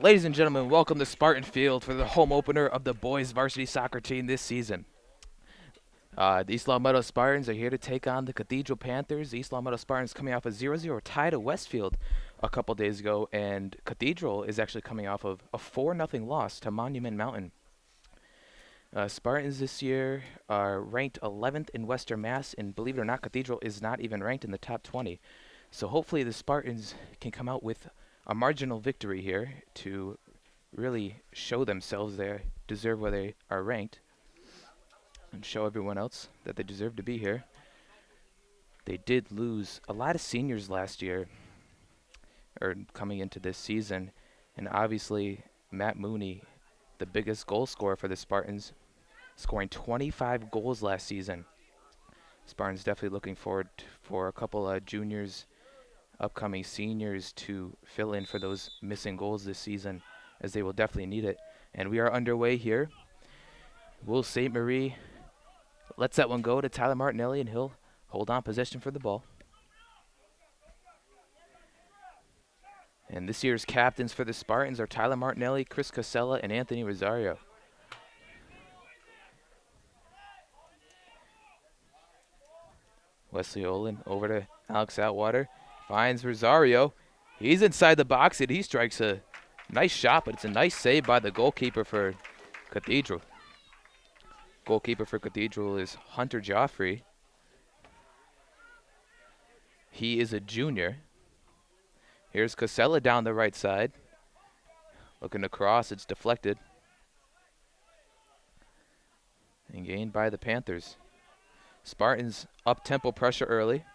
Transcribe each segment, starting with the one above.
Ladies and gentlemen, welcome to Spartan Field for the home opener of the boys varsity soccer team this season. The East Long Meadow Spartans are here to take on the Cathedral Panthers. The East Long Meadow Spartans coming off a 0-0 tie to Westfield a couple days ago, and Cathedral is actually coming off of a 4-0 loss to Monument Mountain. Spartans this year are ranked 11th in Western Mass, and believe it or not, Cathedral is not even ranked in the top 20. So hopefully the Spartans can come out with a marginal victory here to really show themselves they deserve where they are ranked and show everyone else that they deserve to be here. They did lose a lot of seniors last year, or coming into this season, and obviously Matt Mooney, the biggest goal scorer for the Spartans, scoring 25 goals last season. Spartans definitely looking forward for a couple of juniors, upcoming seniors to fill in for those missing goals this season, as they will definitely need it. And we are underway here. Will St. Marie lets that one go to Tyler Martinelli, and he'll hold on possession for the ball. And this year's captains for the Spartans are Tyler Martinelli, Chris Casella, and Anthony Rosario. Wesley Olin over to Alex Outwater. Finds Rosario. He's inside the box, and he strikes a nice shot, but it's a nice save by the goalkeeper for Cathedral. Goalkeeper for Cathedral is Hunter Joffrey. He is a junior. Here's Casella down the right side. Looking to cross, it's deflected. And gained by the Panthers. Spartans up-tempo pressure early.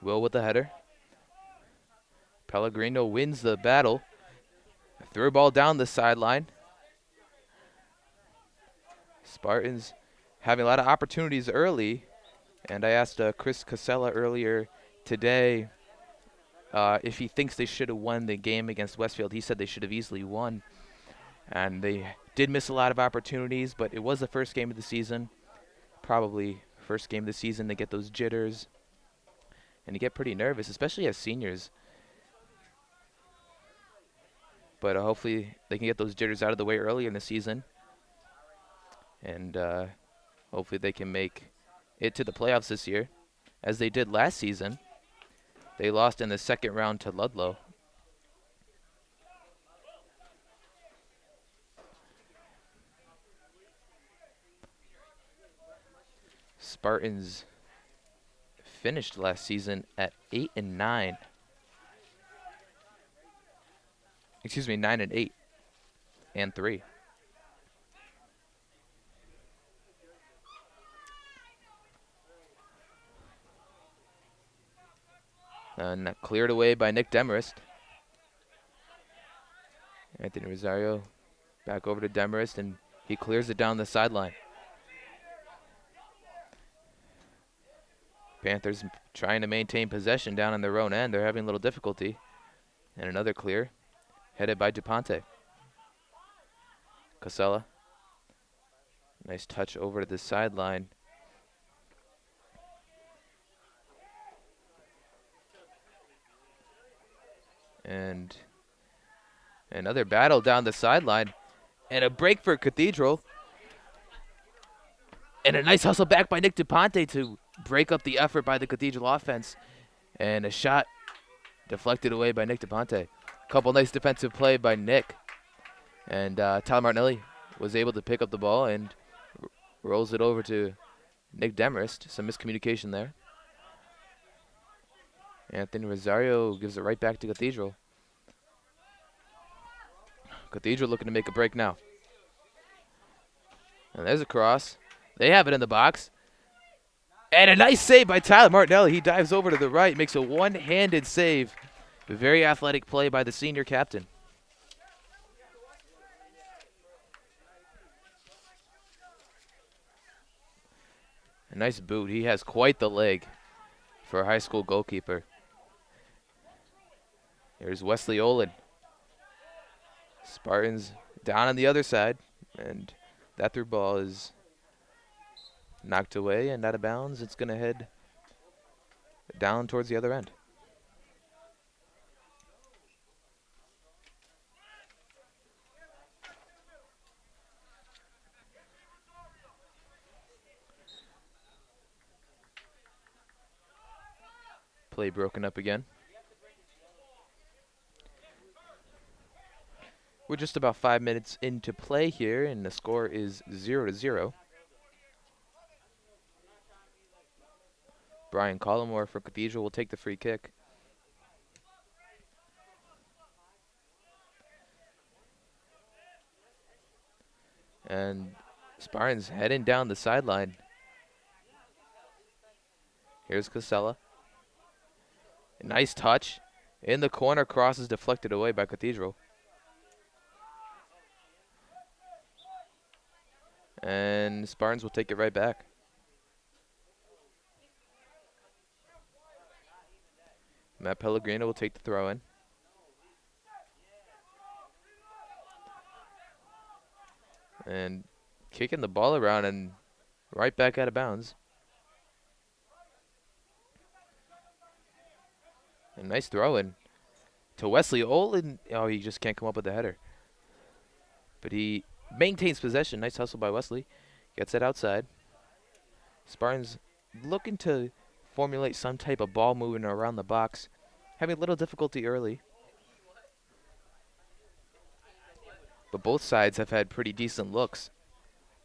Will with the header. Pellegrino wins the battle. Through ball down the sideline. Spartans having a lot of opportunities early. And I asked Chris Casella earlier today if he thinks they should have won the game against Westfield. He said they should have easily won. And they did miss a lot of opportunities, but it was the first game of the season. Probably first game of the season to get those jitters. And you get pretty nervous, especially as seniors. But hopefully they can get those jitters out of the way earlier in the season. And hopefully they can make it to the playoffs this year, as they did last season. They lost in the second round to Ludlow. Spartans finished last season at 8-9. Excuse me, 9-8 and 3. And cleared away by Nick Demarest. Anthony Rosario back over to Demarest, and he clears it down the sideline. Panthers trying to maintain possession down on their own end. They're having a little difficulty. And another clear, headed by DuPonte. Casella. Nice touch over to the sideline. And another battle down the sideline. And a break for Cathedral. And a nice hustle back by Nick DuPonte to break up the effort by the Cathedral offense. And a shot deflected away by Nick DuPonte. Couple nice defensive play by Nick. And Tyler Martinelli was able to pick up the ball and rolls it over to Nick Demarest. Some miscommunication there. Anthony Rosario gives it right back to Cathedral. Cathedral looking to make a break now. And there's a cross. They have it in the box. And a nice save by Tyler Martinelli. He dives over to the right, makes a one-handed save. A very athletic play by the senior captain. A nice boot. He has quite the leg for a high school goalkeeper. Here's Wesley Olin. Spartans down on the other side. And that through ball is knocked away and out of bounds. It's going to head down towards the other end. Play broken up again. We're just about 5 minutes into play here, and the score is 0-0. Brian Collymore for Cathedral will take the free kick. And Spartans heading down the sideline. Here's Casella. Nice touch. In the corner, cross is deflected away by Cathedral. And Spartans will take it right back. Matt Pellegrino will take the throw in. And kicking the ball around and right back out of bounds. A nice throw in to Wesley Olin. Oh, he just can't come up with the header. But he maintains possession. Nice hustle by Wesley. Gets it outside. Spartans looking to formulate some type of ball movement around the box. Having a little difficulty early. But both sides have had pretty decent looks.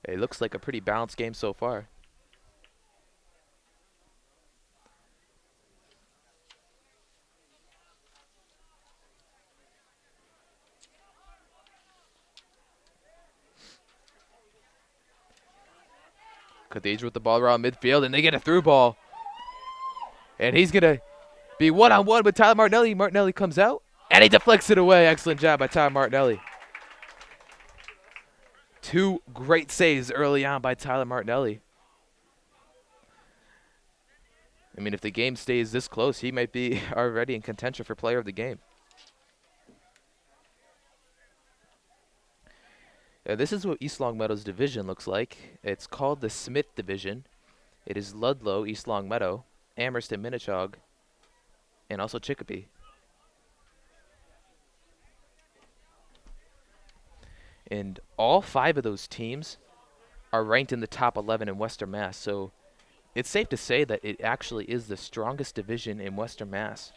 It looks like a pretty balanced game so far. Cathedral with the ball around midfield, and they get a through ball. And he's going to be one-on-one with Tyler Martinelli. Martinelli comes out, and he deflects it away. Excellent job by Tyler Martinelli. Two great saves early on by Tyler Martinelli. I mean, if the game stays this close, he might be already in contention for player of the game. This is what East Longmeadow's division looks like. It's called the Smith Division. It is Ludlow, East Longmeadow, Amherst and Minnechaug, and also Chicopee. And all 5 of those teams are ranked in the top 11 in Western Mass. So it's safe to say that it actually is the strongest division in Western Mass.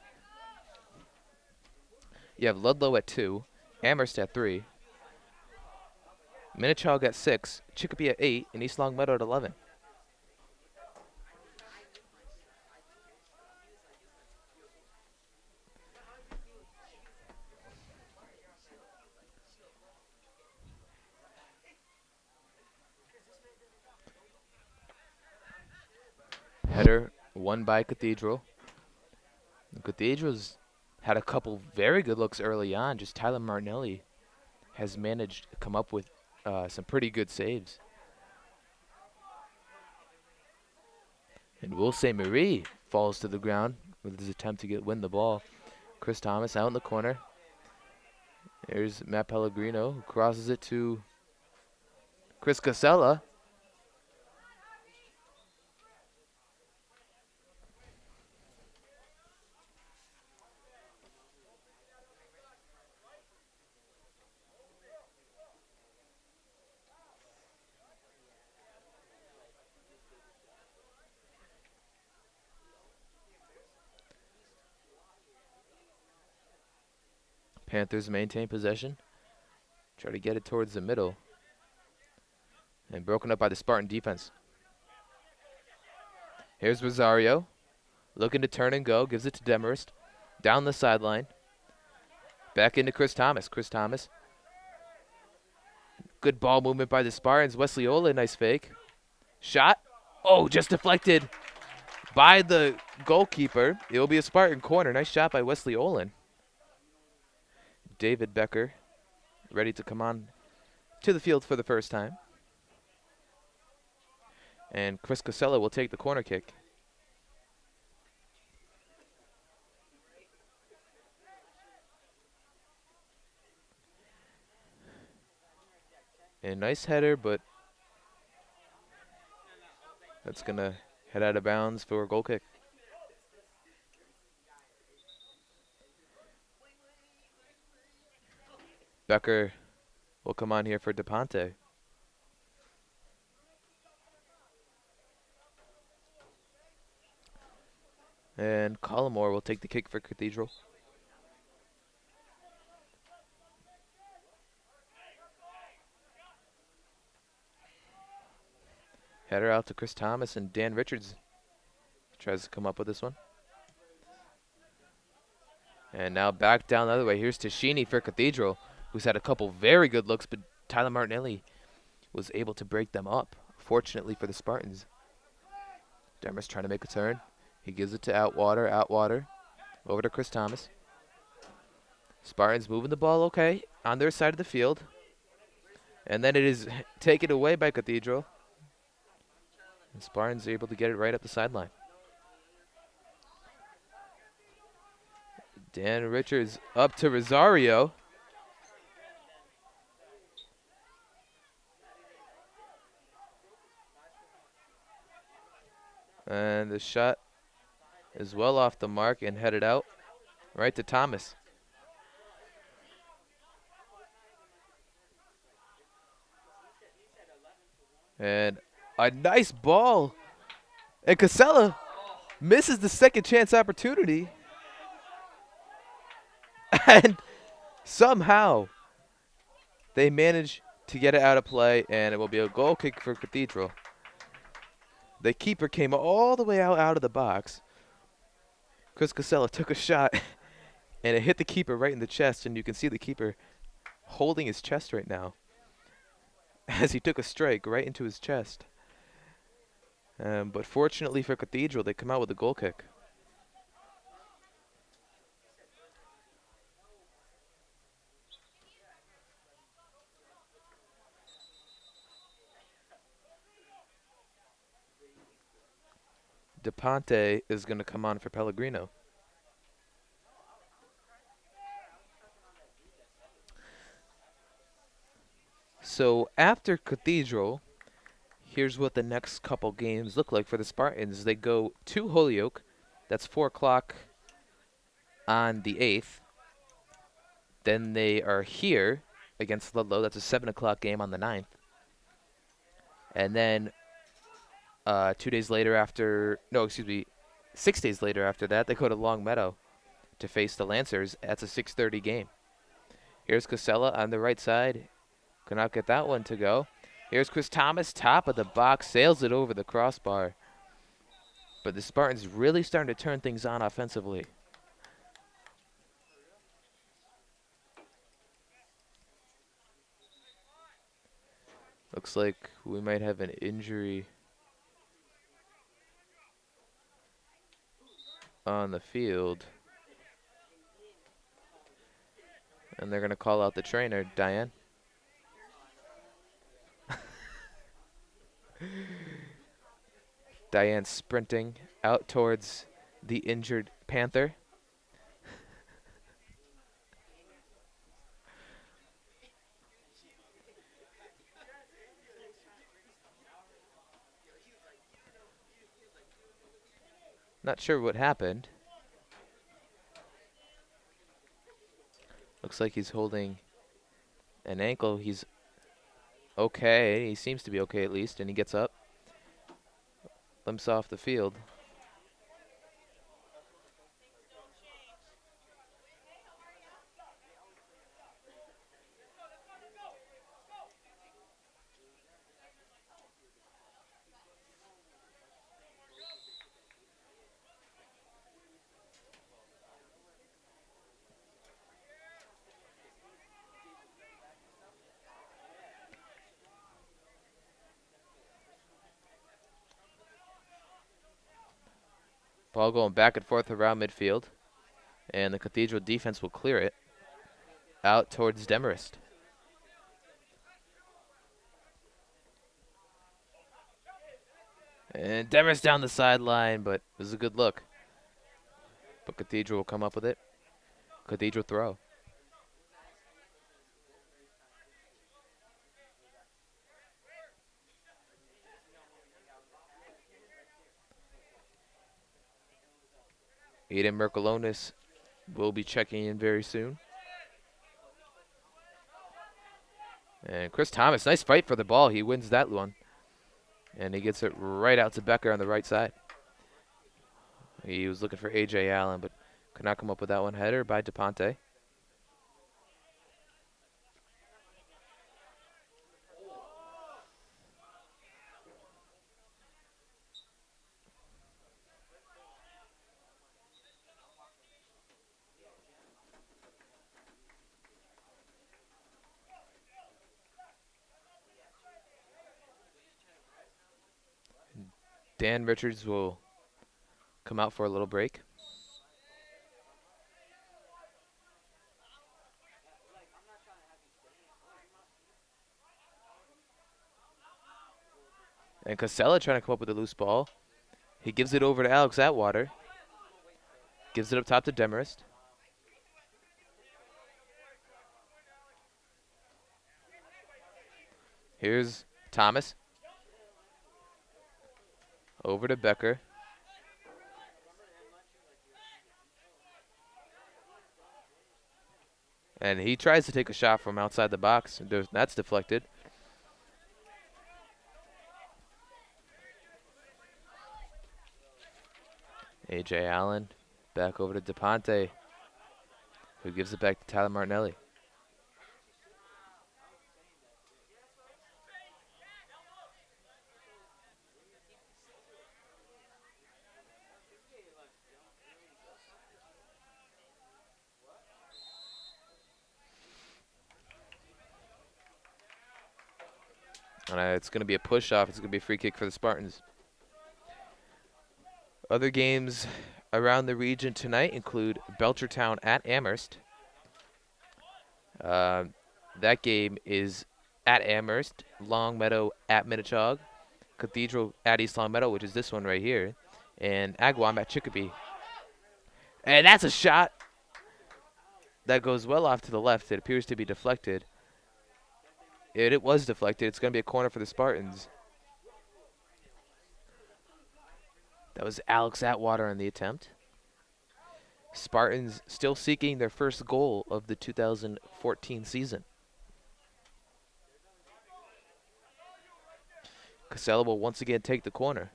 You have Ludlow at 2, Amherst at 3, Minnechaug at 6, Chicopee at 8, and East Longmeadow at 11. Header won by Cathedral. Cathedral's had a couple very good looks early on. Just Tyler Martinelli has managed to come up with some pretty good saves. And Will St. Marie falls to the ground with his attempt to win the ball. Chris Thomas out in the corner. There's Matt Pellegrino, who crosses it to Chris Casella. Panthers maintain possession. Try to get it towards the middle. And broken up by the Spartan defense. Here's Rosario. Looking to turn and go. Gives it to Demarest. Down the sideline. Back into Chris Thomas. Chris Thomas. Good ball movement by the Spartans. Wesley Ola, nice fake. Shot. Oh, just deflected by the goalkeeper. It will be a Spartan corner. Nice shot by Wesley Olin. David Becker ready to come on to the field for the first time. And Chris Casella will take the corner kick. A nice header, but that's going to head out of bounds for a goal kick. Becker will come on here for DePonte. And Collymore will take the kick for Cathedral. Header out to Chris Thomas, and Dan Richards tries to come up with this one. And now back down the other way. Here's Tashini for Cathedral, who's had a couple very good looks, but Tyler Martinelli was able to break them up, fortunately for the Spartans. Demer's trying to make a turn. He gives it to Outwater, over to Chris Thomas. Spartans moving the ball okay on their side of the field. And then it is taken away by Cathedral. And Spartans are able to get it right up the sideline. Dan Richards up to Rosario. And the shot is well off the mark and headed out right to Thomas. And a nice ball. And Casella misses the second chance opportunity. And somehow they manage to get it out of play, and it will be a goal kick for Cathedral. The keeper came all the way out of the box. Chris Casella took a shot, and it hit the keeper right in the chest, and you can see the keeper holding his chest right now as he took a strike right into his chest. But fortunately for Cathedral, they come out with a goal kick. DePonte is going to come on for Pellegrino. So after Cathedral, here's what the next couple games look like for the Spartans. They go to Holyoke. That's 4 o'clock on the 8th. Then they are here against Ludlow. That's a 7 o'clock game on the 9th. And then 2 days later after, no, excuse me, 6 days later after that, they go to Longmeadow to face the Lancers. That's a 6:30 game. Here's Casella on the right side. Could not get that one to go. Here's Chris Thomas, top of the box, sails it over the crossbar. But the Spartans really starting to turn things on offensively. Looks like we might have an injury on the field. And they're going to call out the trainer, Diane. Diane sprinting out towards the injured Panther. Not sure what happened. Looks like he's holding an ankle. He's okay. He seems to be okay at least, and he gets up. Limps off the field. Ball going back and forth around midfield. And the Cathedral defense will clear it out towards Demarest. And Demarest down the sideline, but it was a good look. But Cathedral will come up with it. Cathedral throw. Aiden Merkalonis will be checking in very soon. And Chris Thomas, nice fight for the ball. He wins that one. And he gets it right out to Becker on the right side. He was looking for A.J. Allen, but could not come up with that one. Header by DePonte. Dan Richards will come out for a little break. And Casella trying to come up with a loose ball. He gives it over to Alex Atwater. Gives it up top to Demarest. Here's Thomas. Over to Becker. And he tries to take a shot from outside the box. That's deflected. A.J. Allen back over to DePonte, who gives it back to Tyler Martinelli. And it's going to be a push-off. It's going to be a free kick for the Spartans. Other games around the region tonight include Belchertown at Amherst. That game is at Amherst, Longmeadow at Minnechaug, Cathedral at East Longmeadow, which is this one right here, and Agawam at Chicopee. And that's a shot that goes well off to the left. It appears to be deflected. It was deflected. It's going to be a corner for the Spartans. That was Alex Atwater on the attempt. Spartans still seeking their first goal of the 2014 season. Casella will once again take the corner.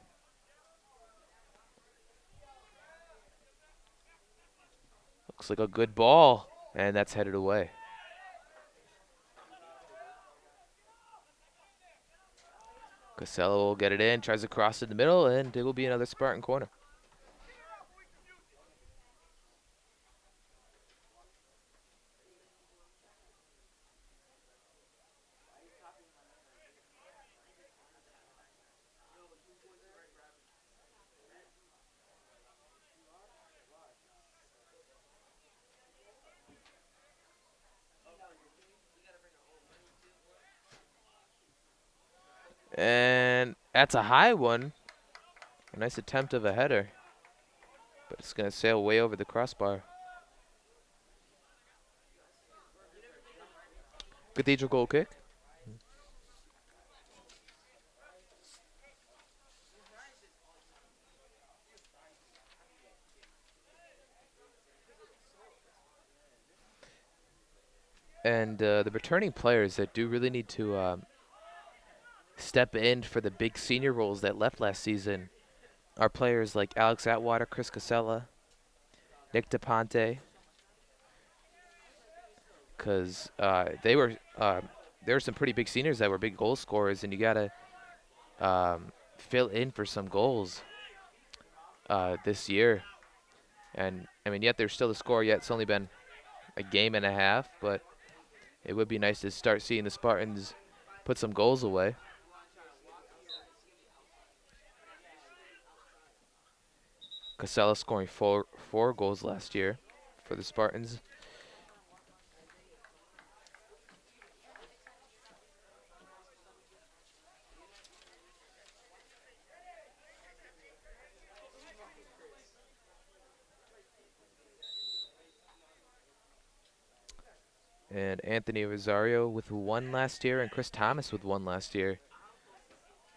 Looks like a good ball, and that's headed away. Casella will get it in, tries to cross in the middle, and it will be another Spartan corner. And that's a high one. A nice attempt of a header, but it's going to sail way over the crossbar. Cathedral goal kick. And the returning players that do really need to step in for the big senior roles that left last season are players like Alex Atwater, Chris Casella, Nick DePonte, because there were some pretty big seniors that were big goal scorers, and you got to fill in for some goals this year. And, I mean, yet there's still a score yet. It's only been a game and a half, but it would be nice to start seeing the Spartans put some goals away. Casella scoring four goals last year for the Spartans. And Anthony Rosario with one last year, and Chris Thomas with one last year.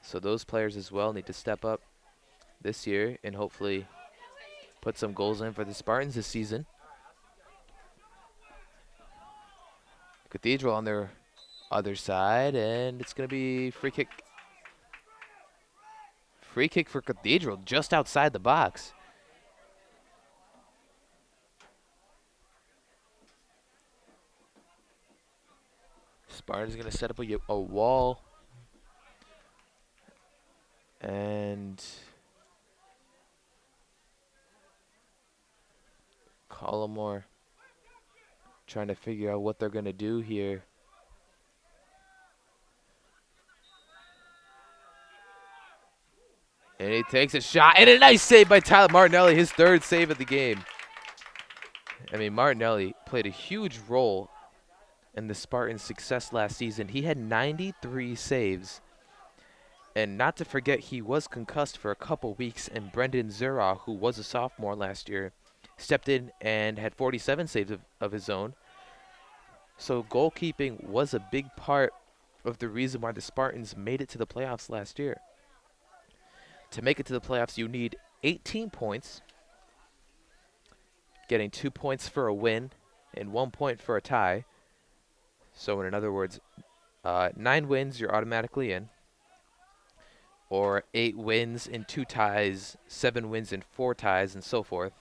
So those players as well need to step up this year and hopefully put some goals in for the Spartans this season. Cathedral on their other side, and it's going to be free kick. Free kick for Cathedral just outside the box. Spartans going to set up a wall. And Collimore trying to figure out what they're going to do here. And he takes a shot. And a nice save by Tyler Martinelli, his third save of the game. I mean, Martinelli played a huge role in the Spartans' success last season. He had 93 saves. And not to forget, he was concussed for a couple weeks, and Brendan Zura, who was a sophomore last year, stepped in and had 47 saves of his own. So goalkeeping was a big part of the reason why the Spartans made it to the playoffs last year. To make it to the playoffs, you need 18 points, getting 2 points for a win and 1 point for a tie. So in other words, 9 wins, you're automatically in. Or 8 wins and 2 ties, 7 wins and 4 ties, and so forth.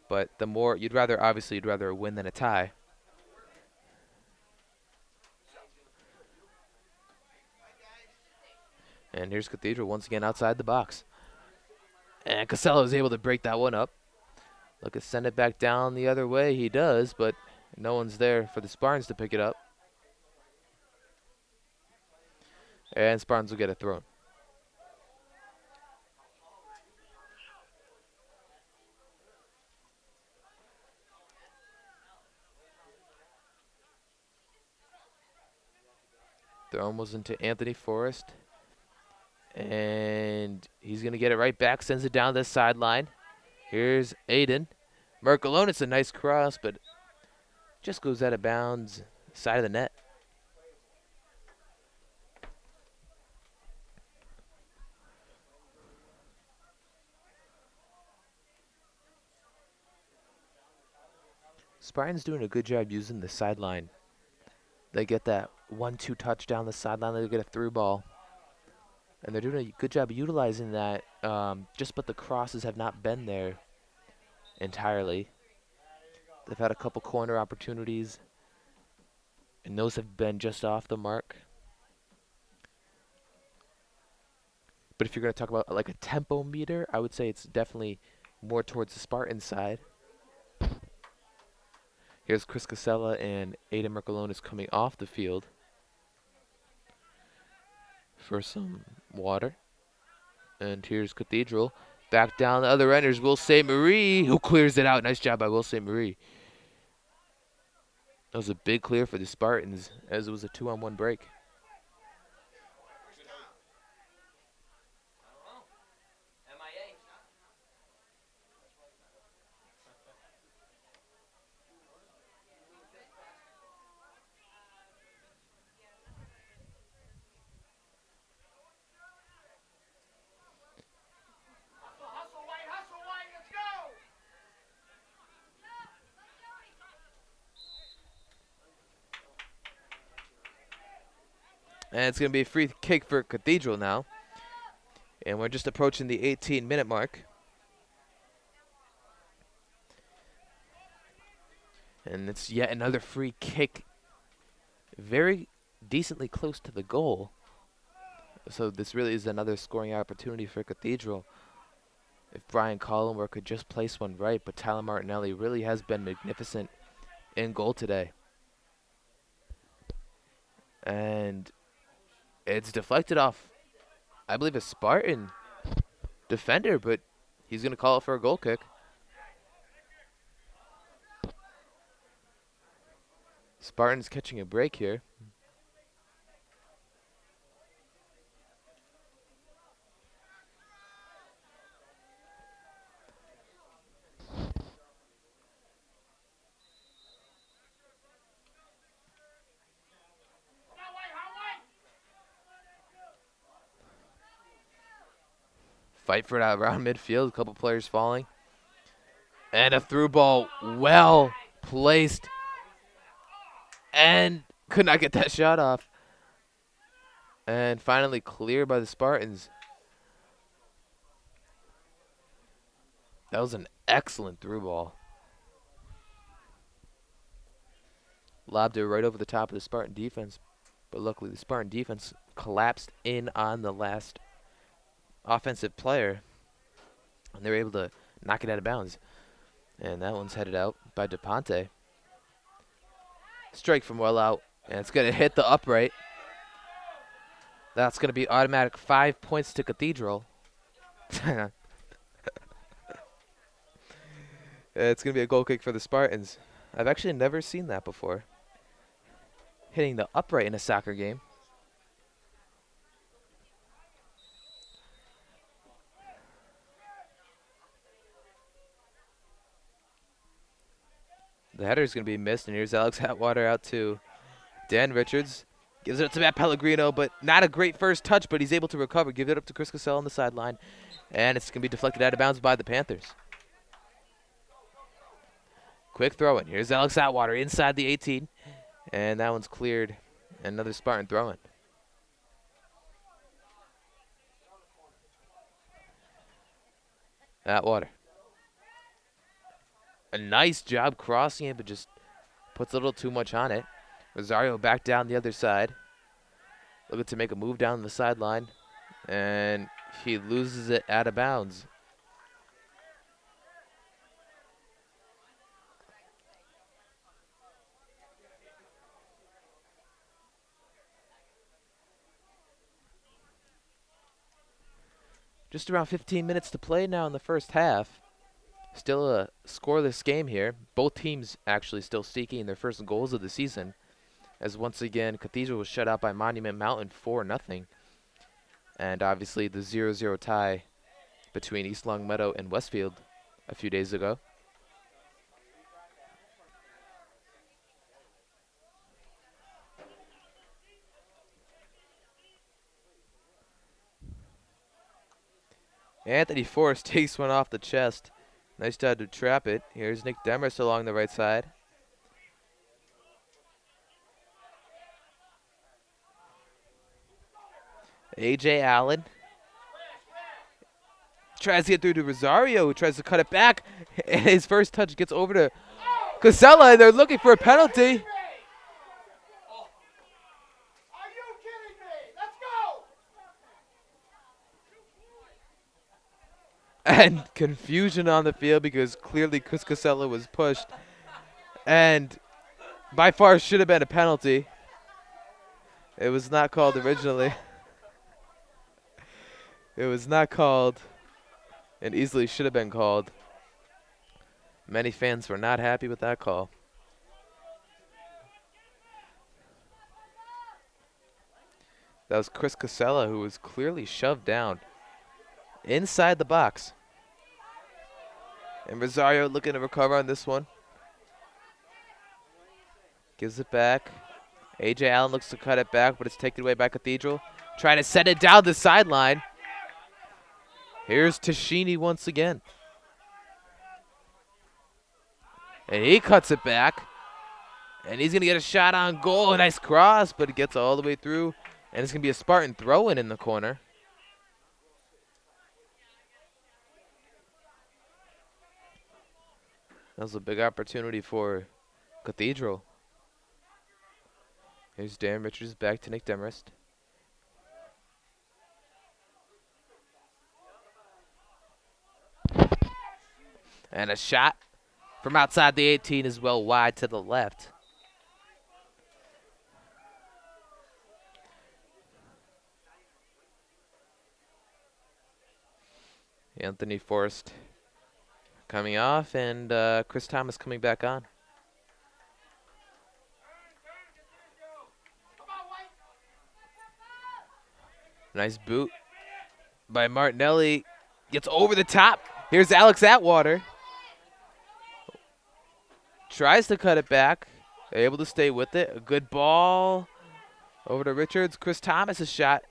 But the more, you'd rather a win than a tie. And here's Cathedral once again outside the box. And Casella is able to break that one up. Look at send it back down the other way. He does, but no one's there for the Spartans to pick it up. And Spartans will get a throw. Throw was into Anthony Forrest. And he's going to get it right back. Sends it down the sideline. Here's Aiden. Mercolone, it's a nice cross, but just goes out of bounds, side of the net. Spartans doing a good job using the sideline. They get that 1-2 touch down the sideline. They get a through ball. And they're doing a good job utilizing that, but the crosses have not been there entirely. They've had a couple corner opportunities, and those have been just off the mark. But if you're going to talk about like a tempo meter, I would say it's definitely more towards the Spartan side. Here's Chris Casella, and Aiden Mercolone is coming off the field for some water. And here's Cathedral. Back down the other end. Here's Will St. Marie, who clears it out. Nice job by Will St. Marie. That was a big clear for the Spartans, as it was a 2-on-1 break. And it's going to be a free kick for Cathedral now. And we're just approaching the 18-minute mark. And it's yet another free kick. Very decently close to the goal. So this really is another scoring opportunity for Cathedral. If Brian Collingwood could just place one right, but Tyler Martinelli really has been magnificent in goal today. And it's deflected off, I believe, a Spartan defender, but he's going to call it for a goal kick. Spartans catching a break here. Fight for it out around midfield. A couple players falling. And a through ball, well placed. And could not get that shot off. And finally cleared by the Spartans. That was an excellent through ball. Lobbed it right over the top of the Spartan defense. But luckily, the Spartan defense collapsed in on the last offensive player, and they were able to knock it out of bounds. And that one's headed out by DePonte. Strike from well out, and it's going to hit the upright. That's going to be automatic 5 points to Cathedral. It's going to be a goal kick for the Spartans. I've actually never seen that before. Hitting the upright in a soccer game. The header's going to be missed, and here's Alex Atwater out to Dan Richards. Gives it up to Matt Pellegrino, but not a great first touch, but he's able to recover. Give it up to Chris Cassell on the sideline, and it's going to be deflected out of bounds by the Panthers. Quick throw-in. Here's Alex Atwater inside the 18, and that one's cleared. Another Spartan throw-in. Atwater. A nice job crossing it, but just puts a little too much on it. Rosario back down the other side. Looking to make a move down the sideline. And he loses it out of bounds. Just around 15 minutes to play now in the first half. Still a scoreless game here. Both teams actually still seeking their first goals of the season, as once again Cathedral was shut out by Monument Mountain 4-0. And obviously the 0-0 tie between East Longmeadow and Westfield a few days ago. Anthony Forrest takes one off the chest. Nice job to trap it. Here's Nick Demers along the right side. A.J. Allen tries to get through to Rosario, who tries to cut it back. And his first touch gets over to Casella, and they're looking for a penalty. And confusion on the field because clearly Chris Casella was pushed. And by far should have been a penalty. It was not called originally. It was not called and easily should have been called. Many fans were not happy with that call. That was Chris Casella, who was clearly shoved down inside the box. And Rosario looking to recover on this one. Gives it back. A.J. Allen looks to cut it back, but it's taken away by Cathedral. Trying to set it down the sideline. Here's Tashini once again. And he cuts it back. And he's going to get a shot on goal. A nice cross, but it gets all the way through. And it's going to be a Spartan throw-in in the corner. That was a big opportunity for Cathedral. Here's Dan Richards back to Nick Demarest. And a shot from outside the 18 as well, wide to the left. Anthony Forrest coming off, and Chris Thomas coming back on. Nice boot by Martinelli. Gets over the top. Here's Alex Atwater. Tries to cut it back. They're able to stay with it. A good ball over to Richards. Chris Thomas' shot.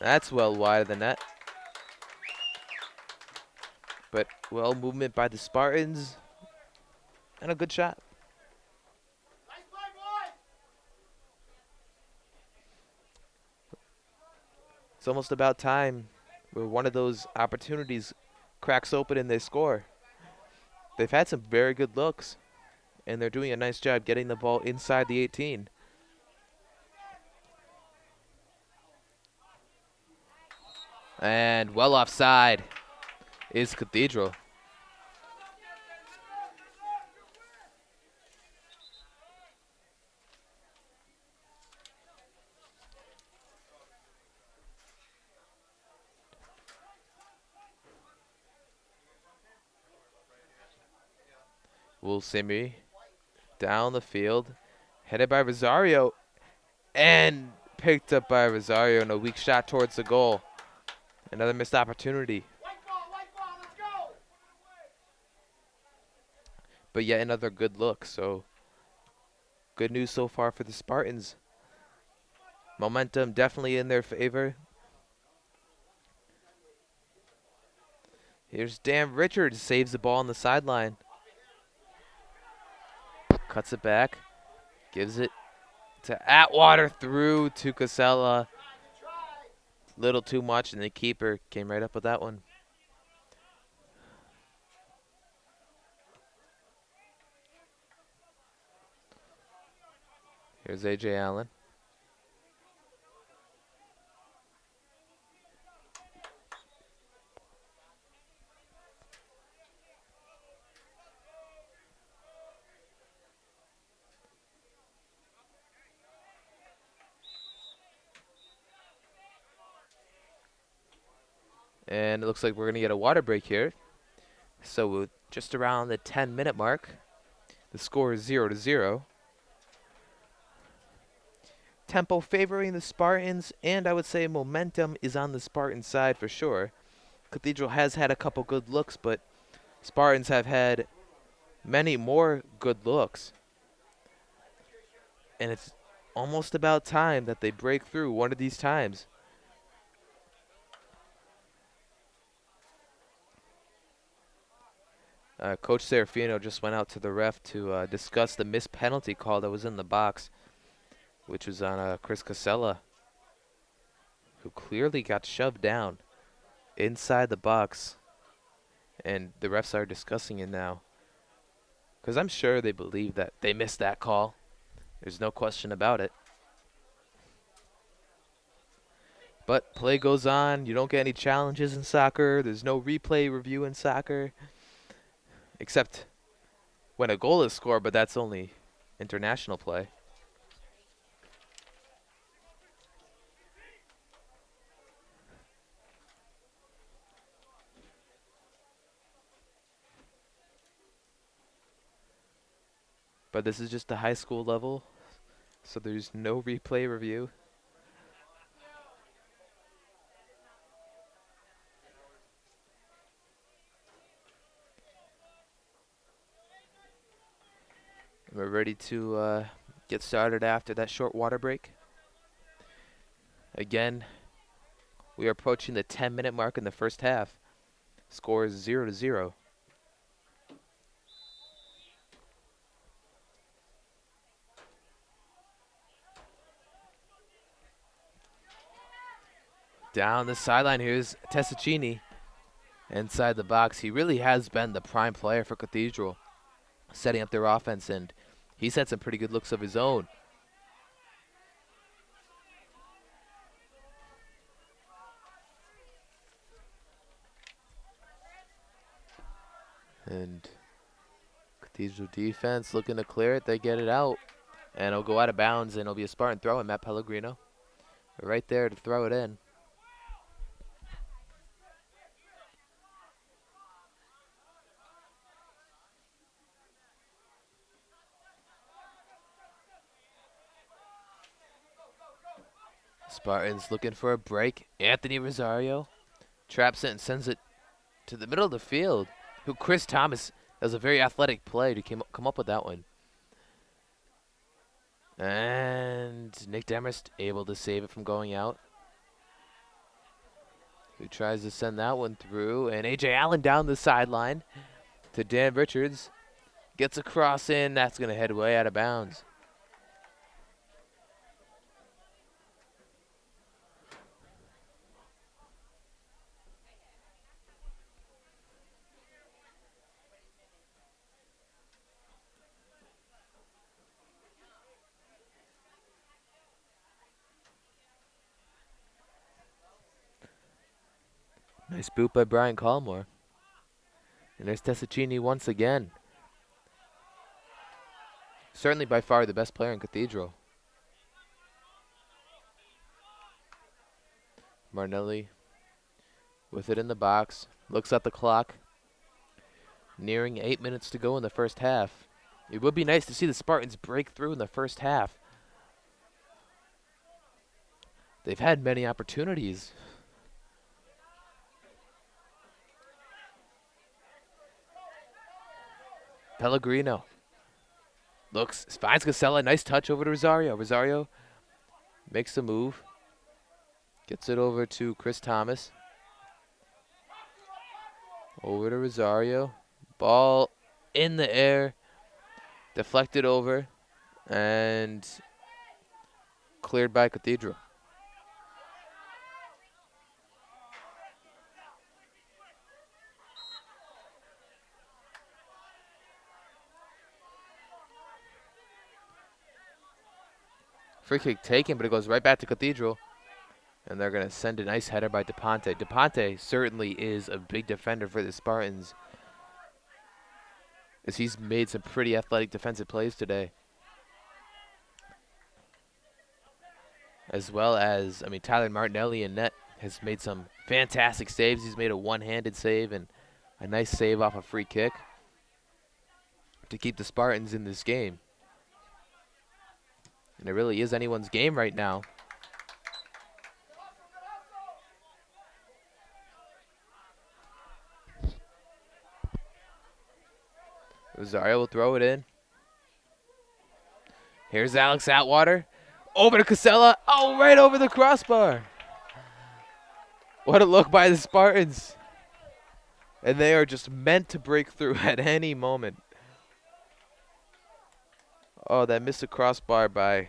That's well wide of the net. But well movement by the Spartans. And a good shot. It's almost about time where one of those opportunities cracks open and they score. They've had some very good looks, and they're doing a nice job getting the ball inside the 18. And well offside is Cathedral. Woolsimi down the field, headed by Rosario, and picked up by Rosario in a weak shot towards the goal. Another missed opportunity. But yet another good look, so good news so far for the Spartans. Momentum definitely in their favor. Here's Dan Richards, saves the ball on the sideline. Cuts it back, gives it to Atwater, through to Casella. Little too much, and the keeper came right up with that one. Here's A.J. Allen. And it looks like we're going to get a water break here. So just around the 10-minute mark. The score is 0-0. Tempo favoring the Spartans, and I would say momentum is on the Spartan side for sure. Cathedral has had a couple good looks, but Spartans have had many more good looks. And it's almost about time that they break through one of these times. Coach Serafino just went out to the ref to discuss the missed penalty call that was in the box, which was on Chris Casella, who clearly got shoved down inside the box. And the refs are discussing it now, because I'm sure they believe that they missed that call. There's no question about it. But play goes on. You don't get any challenges in soccer. There's no replay review in soccer, except when a goal is scored, but that's only international play. But this is just the high school level, so there's no replay review. We're ready to get started after that short water break. Again, we are approaching the 10-minute mark in the first half. Score is 0-0. Down the sideline, here's Tessaccini inside the box. He really has been the prime player for Cathedral, setting up their offense, and he's had some pretty good looks of his own. And Cathedral defense looking to clear it. They get it out, and it'll go out of bounds, and it'll be a Spartan throw, and Matt Pellegrino right there to throw it in. Spartans looking for a break. Anthony Rosario traps it and sends it to the middle of the field. Who Chris Thomas, that was a very athletic play to come up with that one. And Nick Demarest able to save it from going out. Who tries to send that one through. And A.J. Allen down the sideline to Dan Richards. Gets a cross in. That's going to head way out of bounds. Nice boot by Brian Collmore. And there's Tessicini once again. Certainly by far the best player in Cathedral. Martinelli with it in the box. Looks at the clock. Nearing 8 minutes to go in the first half. It would be nice to see the Spartans break through in the first half. They've had many opportunities. Pellegrino finds Casella. Nice touch over to Rosario. Rosario makes the move. Gets it over to Chris Thomas. Over to Rosario. Ball in the air. Deflected over. And cleared by Cathedral. Free kick taken, but it goes right back to Cathedral. And they're going to send a nice header by DePonte. DePonte certainly is a big defender for the Spartans, as he's made some pretty athletic defensive plays today. As well as, Tyler Martinelli in net has made some fantastic saves. He's made a one-handed save and a nice save off a free kick to keep the Spartans in this game. And it really is anyone's game right now. Rosario will throw it in. Here's Alex Atwater. Over to Casella. Oh, right over the crossbar. What a look by the Spartans. And they are just meant to break through at any moment. Oh, that missed the crossbar by,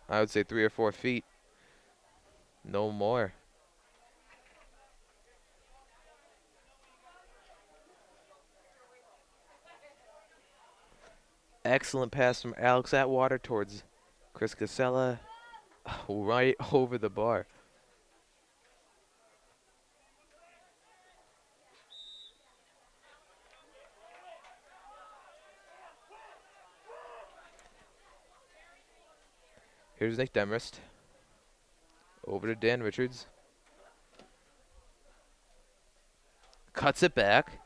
I would say, 3 or 4 feet. No more. Excellent pass from Alex Atwater towards Chris Casella. Right over the bar. Here's Nick Demarest. Over to Dan Richards. Cuts it back.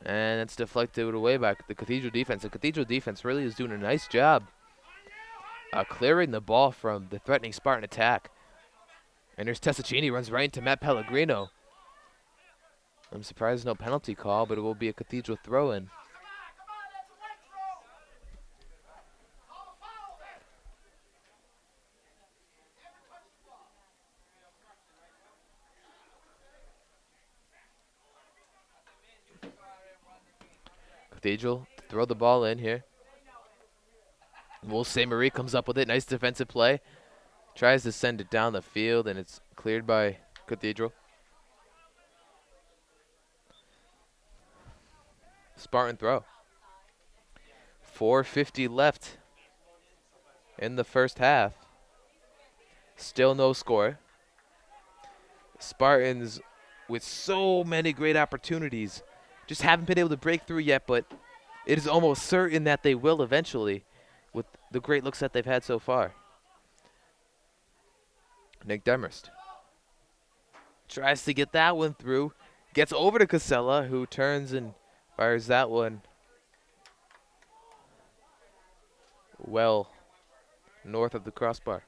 And it's deflected away by the Cathedral defense. The Cathedral defense really is doing a nice job clearing the ball from the threatening Spartan attack. And there's Tessicini, runs right into Matt Pellegrino. I'm surprised no penalty call, but it will be a Cathedral throw-in. Cathedral to throw the ball in here. Will St. Marie comes up with it. Nice defensive play. Tries to send it down the field, and it's cleared by Cathedral. Spartan throw. 4:50 left in the first half. Still no score. Spartans with so many great opportunities just haven't been able to break through yet, but it is almost certain that they will eventually with the great looks that they've had so far. Nick Demarest tries to get that one through. Gets over to Casella, who turns and fires that one well north of the crossbar.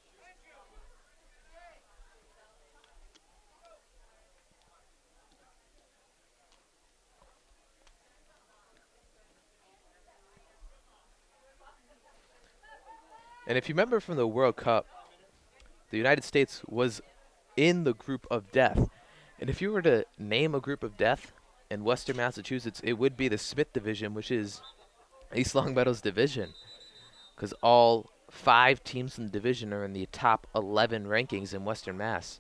And if you remember from the World Cup, the United States was in the group of death. And if you were to name a group of death in Western Massachusetts, it would be the Smith Division, which is East Longmeadow's division, because all 5 teams in the division are in the top 11 rankings in Western Mass.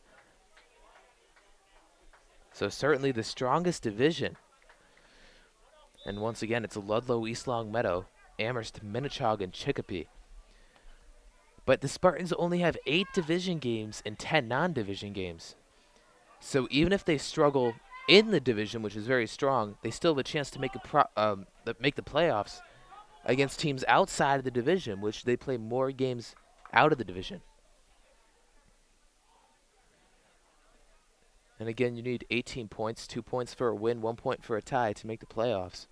So certainly the strongest division. And once again, it's Ludlow, East Longmeadow, Amherst, Minnechaug, and Chicopee. But the Spartans only have 8 division games and 10 non-division games. So even if they struggle in the division, which is very strong, they still have a chance to make the playoffs against teams outside of the division, which they play more games out of the division. And again, you need 18 points, 2 points for a win, 1 point for a tie to make the playoffs.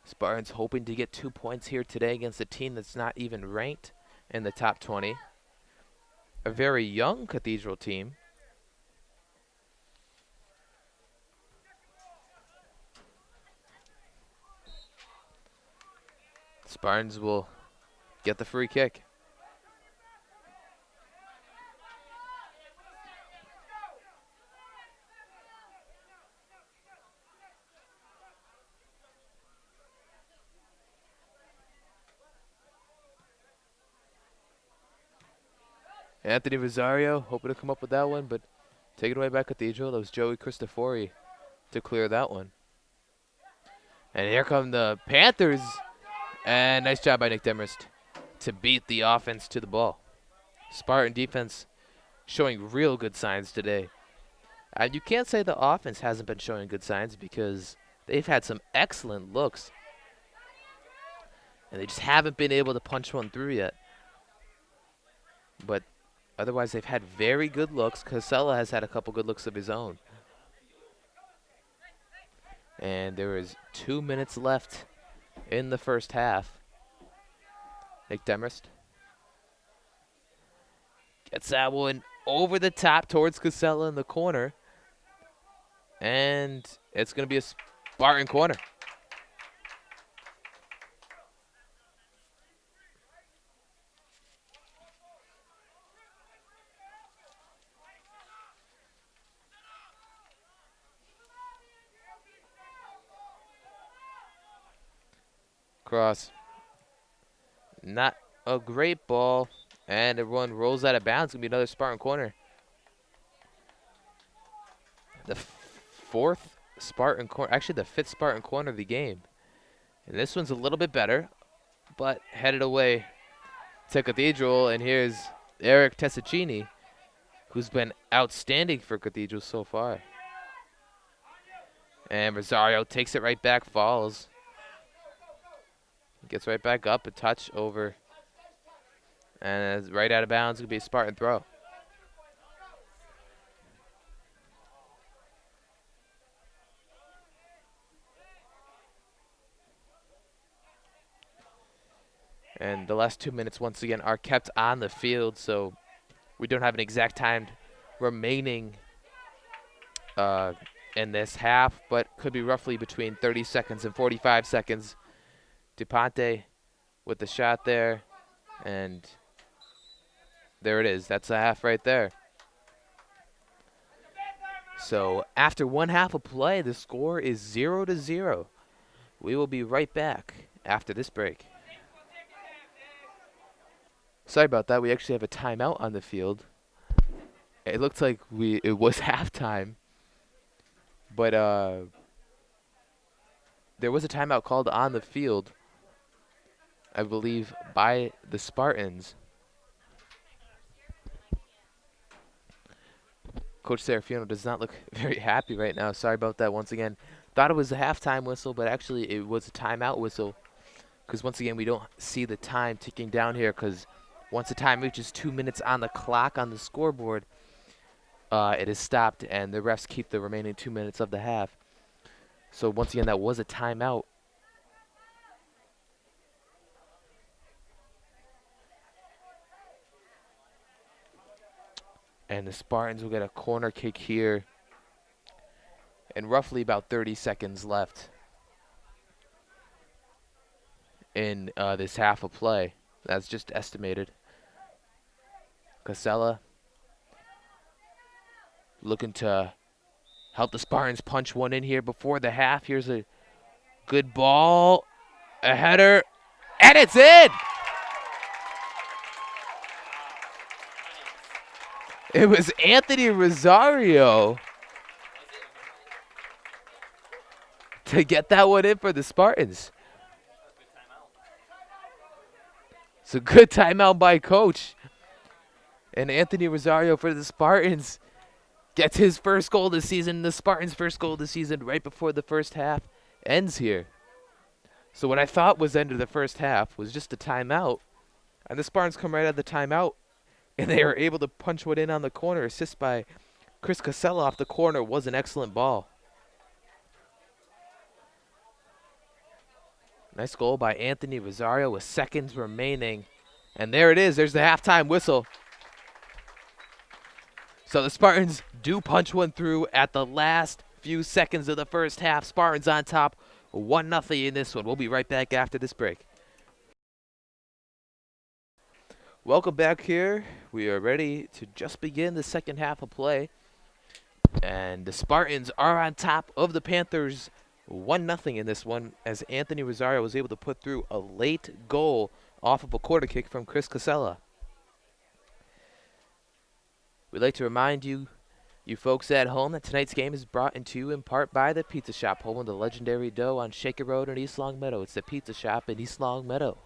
Spartans hoping to get 2 points here today against a team that's not even ranked in the top 20. A very young Cathedral team. Spartans will get the free kick. Anthony Rosario hoping to come up with that one, but taken away by Cathedral. That was Joey Cristofori to clear that one. And here come the Panthers. And nice job by Nick Demarest to beat the offense to the ball. Spartan defense showing real good signs today. And you can't say the offense hasn't been showing good signs because they've had some excellent looks. And they just haven't been able to punch one through yet. But otherwise, they've had very good looks. Casella has had a couple good looks of his own. And there is 2 minutes left in the first half. Nick Demarest gets that one over the top towards Casella in the corner. And it's going to be a Spartan corner. Cross. Not a great ball. And everyone rolls out of bounds. It's going to be another Spartan corner. The fourth Spartan corner. Actually, the fifth Spartan corner of the game. And this one's a little bit better. But headed away to Cathedral. And here's Eric Tessaccini, who's been outstanding for Cathedral so far. And Rosario takes it right back, falls. Gets right back up, a touch over. And it's right out of bounds. It's going to be a Spartan throw. And the last 2 minutes, once again, are kept on the field, so we don't have an exact time remaining in this half, but could be roughly between 30 seconds and 45 seconds. DuPonte with the shot there, and there it is. That's a half right there. So after one half of play, the score is 0-0. We will be right back after this break. Sorry about that. We actually have a timeout on the field. It looked like it was halftime, but there was a timeout called on the field, I believe, by the Spartans. Coach Serafino does not look very happy right now. Sorry about that once again. Thought it was a halftime whistle, but actually it was a timeout whistle. Because once again, we don't see the time ticking down here, because once the time reaches 2 minutes on the clock on the scoreboard, it is stopped, and the refs keep the remaining 2 minutes of the half. So once again, that was a timeout. And the Spartans will get a corner kick here, and roughly about 30 seconds left in this half of play. That's just estimated. Casella looking to help the Spartans punch one in here before the half. Here's a good ball, a header, and it's in! It was Anthony Rosario to get that one in for the Spartans. It's a good timeout by coach. And Anthony Rosario for the Spartans gets his first goal this season. The Spartans' first goal this season right before the first half ends here. So what I thought was the end of the first half was just a timeout. And the Spartans come right out of the timeout. And they are able to punch one in on the corner. Assist by Chris Casella off the corner was an excellent ball. Nice goal by Anthony Rosario with seconds remaining. And there it is. There's the halftime whistle. So the Spartans do punch one through at the last few seconds of the first half. Spartans on top, 1-0 in this one. We'll be right back after this break. Welcome back here. We are ready to just begin the second half of play. And the Spartans are on top of the Panthers 1-0 in this one, as Anthony Rosario was able to put through a late goal off of a corner kick from Chris Casella. We'd like to remind you folks at home, that tonight's game is brought into you in part by the Pizza Shop, home of the legendary dough on Shaker Road in East Longmeadow. It's the Pizza Shop in East Longmeadow.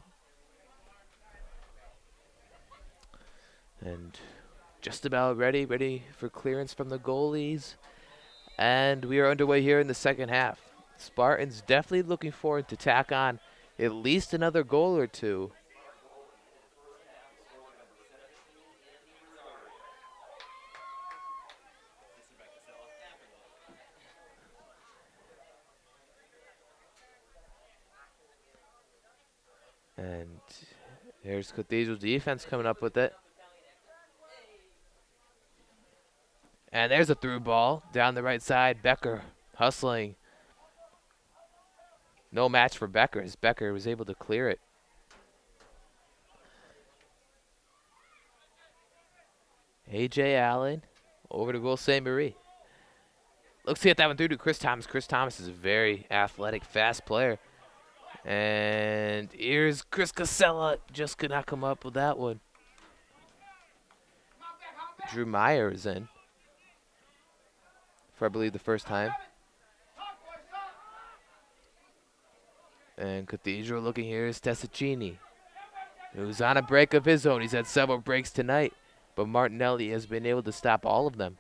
And just about ready for clearance from the goalies. And we are underway here in the second half. Spartans definitely looking forward to tack on at least another goal or two. And there's Cathedral's defense coming up with it. And there's a through ball down the right side. Becker hustling. No match for Becker, as Becker was able to clear it. A.J. Allen over to goal St. Marie. Looks to get that one through to Chris Thomas. Chris Thomas is a very athletic, fast player. And here's Chris Casella. Just could not come up with that one. Drew Meyer is in for, I believe, the first time. And Cathedral looking here is Tessaccini, who's on a break of his own. He's had several breaks tonight, but Martinelli has been able to stop all of them.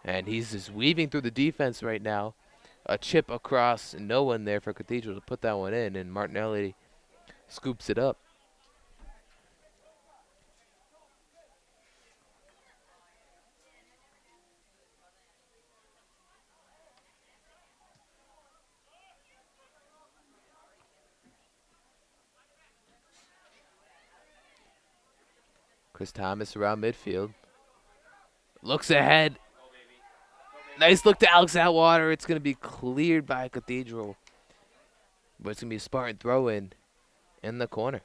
And he's just weaving through the defense right now. A chip across, no one there for Cathedral to put that one in, and Martinelli scoops it up. Chris Thomas around midfield. Looks ahead. Nice look to Alex Atwater. It's going to be cleared by Cathedral. But it's going to be a Spartan throw in the corner.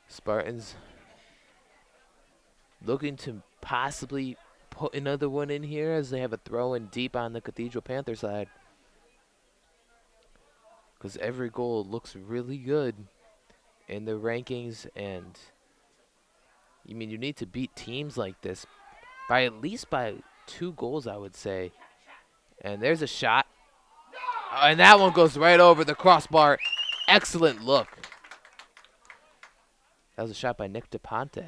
Spartans looking to possibly put another one in here, as they have a throw in deep on the Cathedral Panther side. Because every goal looks really good in the rankings, and you need to beat teams like this by at least by 2 goals, I would say. And there's a shot. And that one goes right over the crossbar. Excellent look. That was a shot by Nick DePonte.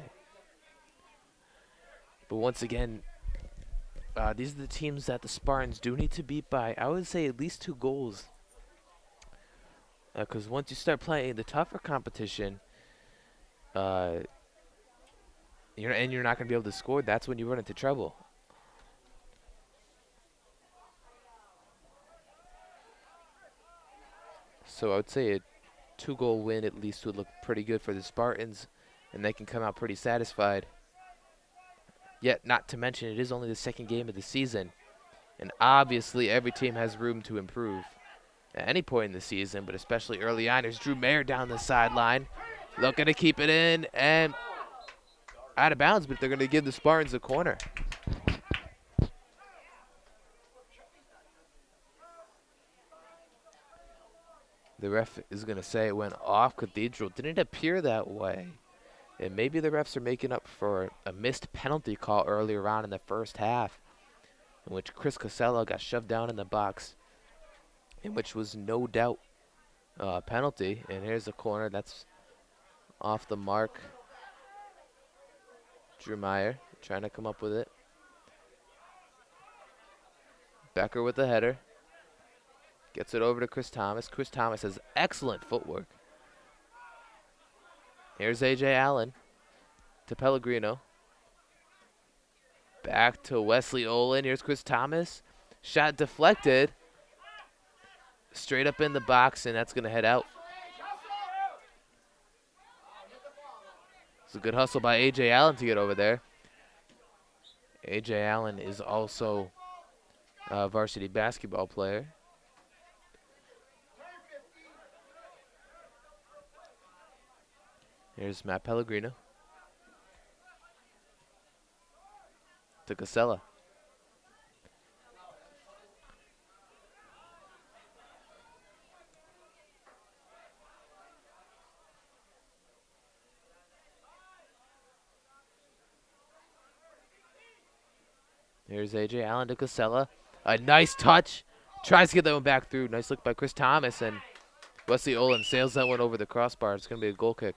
But once again, these are the teams that the Spartans do need to beat by, I would say, at least 2 goals. Because once you start playing the tougher competition, you're not going to be able to score, that's when you run into trouble. So I would say a 2-goal win at least would look pretty good for the Spartans, and they can come out pretty satisfied. Yet, not to mention, it is only the second game of the season, and obviously every team has room to improve at any point in the season, but especially early on. There's Drew Mayer down the sideline, looking to keep it in, and out of bounds, but they're going to give the Spartans a corner. The ref is going to say it went off Cathedral. Didn't appear that way. And maybe the refs are making up for a missed penalty call earlier on in the first half, in which Chris Casella got shoved down in the box, in which was no doubt a penalty. And here's a corner that's off the mark. Drew Meyer trying to come up with it. Becker with the header. Gets it over to Chris Thomas. Chris Thomas has excellent footwork. Here's A.J. Allen to Pellegrino. Back to Wesley Olin. Here's Chris Thomas. Shot deflected. Straight up in the box, and that's going to head out. It's a good hustle by A.J. Allen to get over there. A.J. Allen is also a varsity basketball player. Here's Matt Pellegrino. To Casella. Here's A.J. Allen to Casella. A nice touch. Tries to get that one back through. Nice look by Chris Thomas, and Wesley Olin sails that one over the crossbar. It's going to be a goal kick.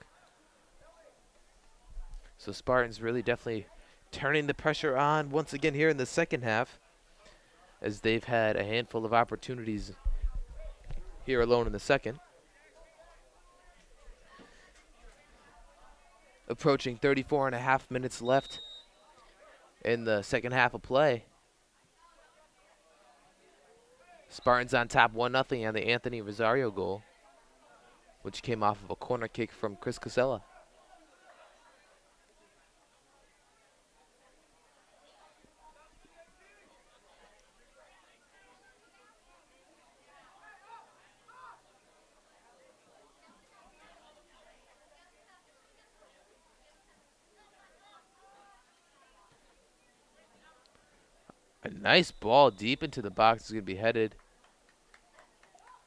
So Spartans really definitely turning the pressure on once again here in the second half, as they've had a handful of opportunities here alone in the second. Approaching 34.5 minutes left in the second half of play. Spartans on top 1-0 on the Anthony Rosario goal, which came off of a corner kick from Chris Casella. A nice ball deep into the box is going to be headed,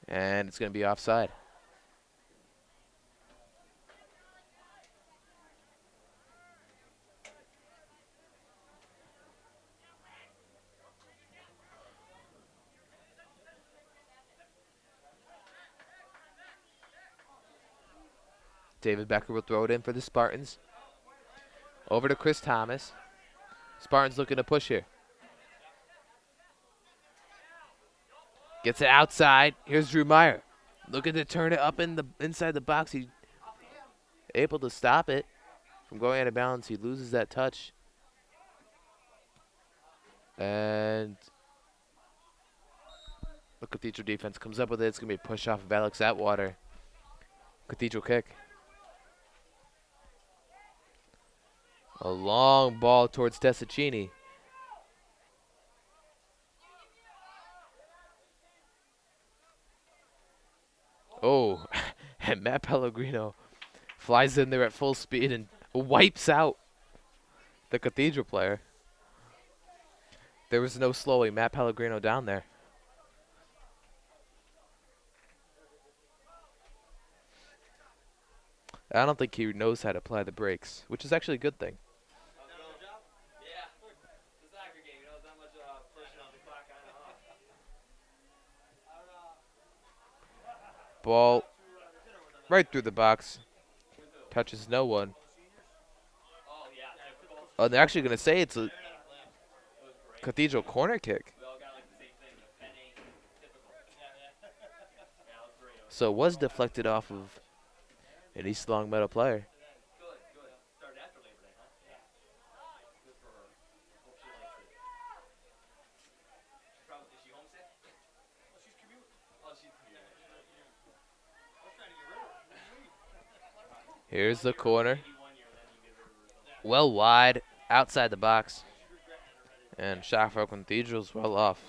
and it's going to be offside. David Becker will throw it in for the Spartans. Over to Chris Thomas. Spartans looking to push here. Gets it outside. Here's Drew Meyer. Looking to turn it up in the inside the box. He's able to stop it from going out of bounds. He loses that touch. And the Cathedral defense comes up with it. It's going to be a push off of Alex Atwater. Cathedral kick. A long ball towards Tessaccini. Oh, and Matt Pellegrino flies in there at full speed and wipes out the Cathedral player. There was no slowing Matt Pellegrino down there. I don't think he knows how to apply the brakes, which is actually a good thing. Ball right through the box. Touches no one. Oh, they're actually going to say it's a Cathedral corner kick. So it was deflected off of an East Longmeadow player. Here's the corner. Well wide, outside the box. And shot for Cathedral's well off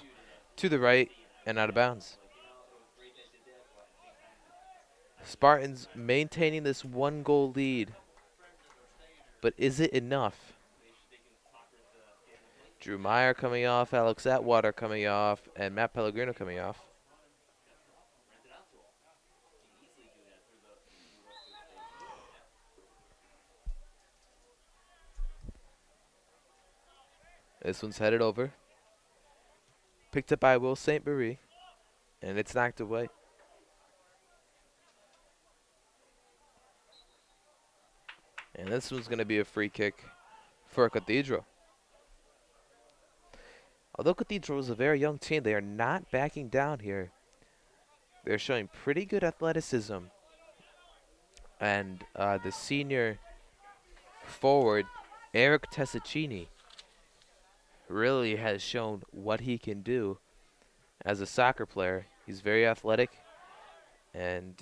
to the right and out of bounds. Spartans maintaining this 1-goal lead. But is it enough? Drew Meyer coming off, Alex Atwater coming off, and Matt Pellegrino coming off. This one's headed over. Picked up by Will St. Marie. And it's knocked away. And this one's going to be a free kick for Cathedral. Although Cathedral is a very young team, they are not backing down here. They're showing pretty good athleticism. And the senior forward, Eric Tessaccini, really has shown what he can do as a soccer player. He's very athletic, and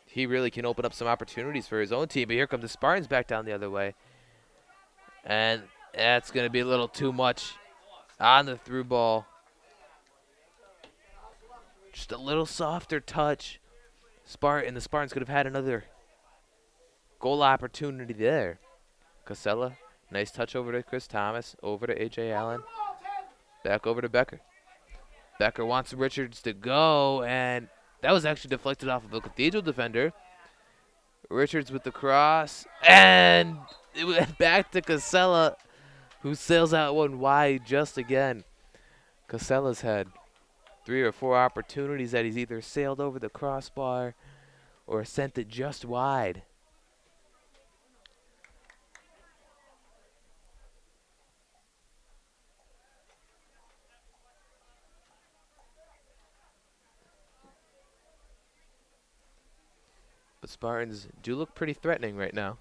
he really can open up some opportunities for his own team. But here come the Spartans back down the other way. And that's going to be a little too much on the through ball. Just a little softer touch. The Spartans could have had another goal opportunity there. Casella, nice touch over to Chris Thomas, over to A.J. Allen, back over to Becker. Becker wants Richards to go, and that was actually deflected off of a Cathedral defender. Richards with the cross, and it went back to Casella, who sails out one wide just again. Casella's had 3 or 4 opportunities that he's either sailed over the crossbar or sent it just wide. But Spartans do look pretty threatening right now.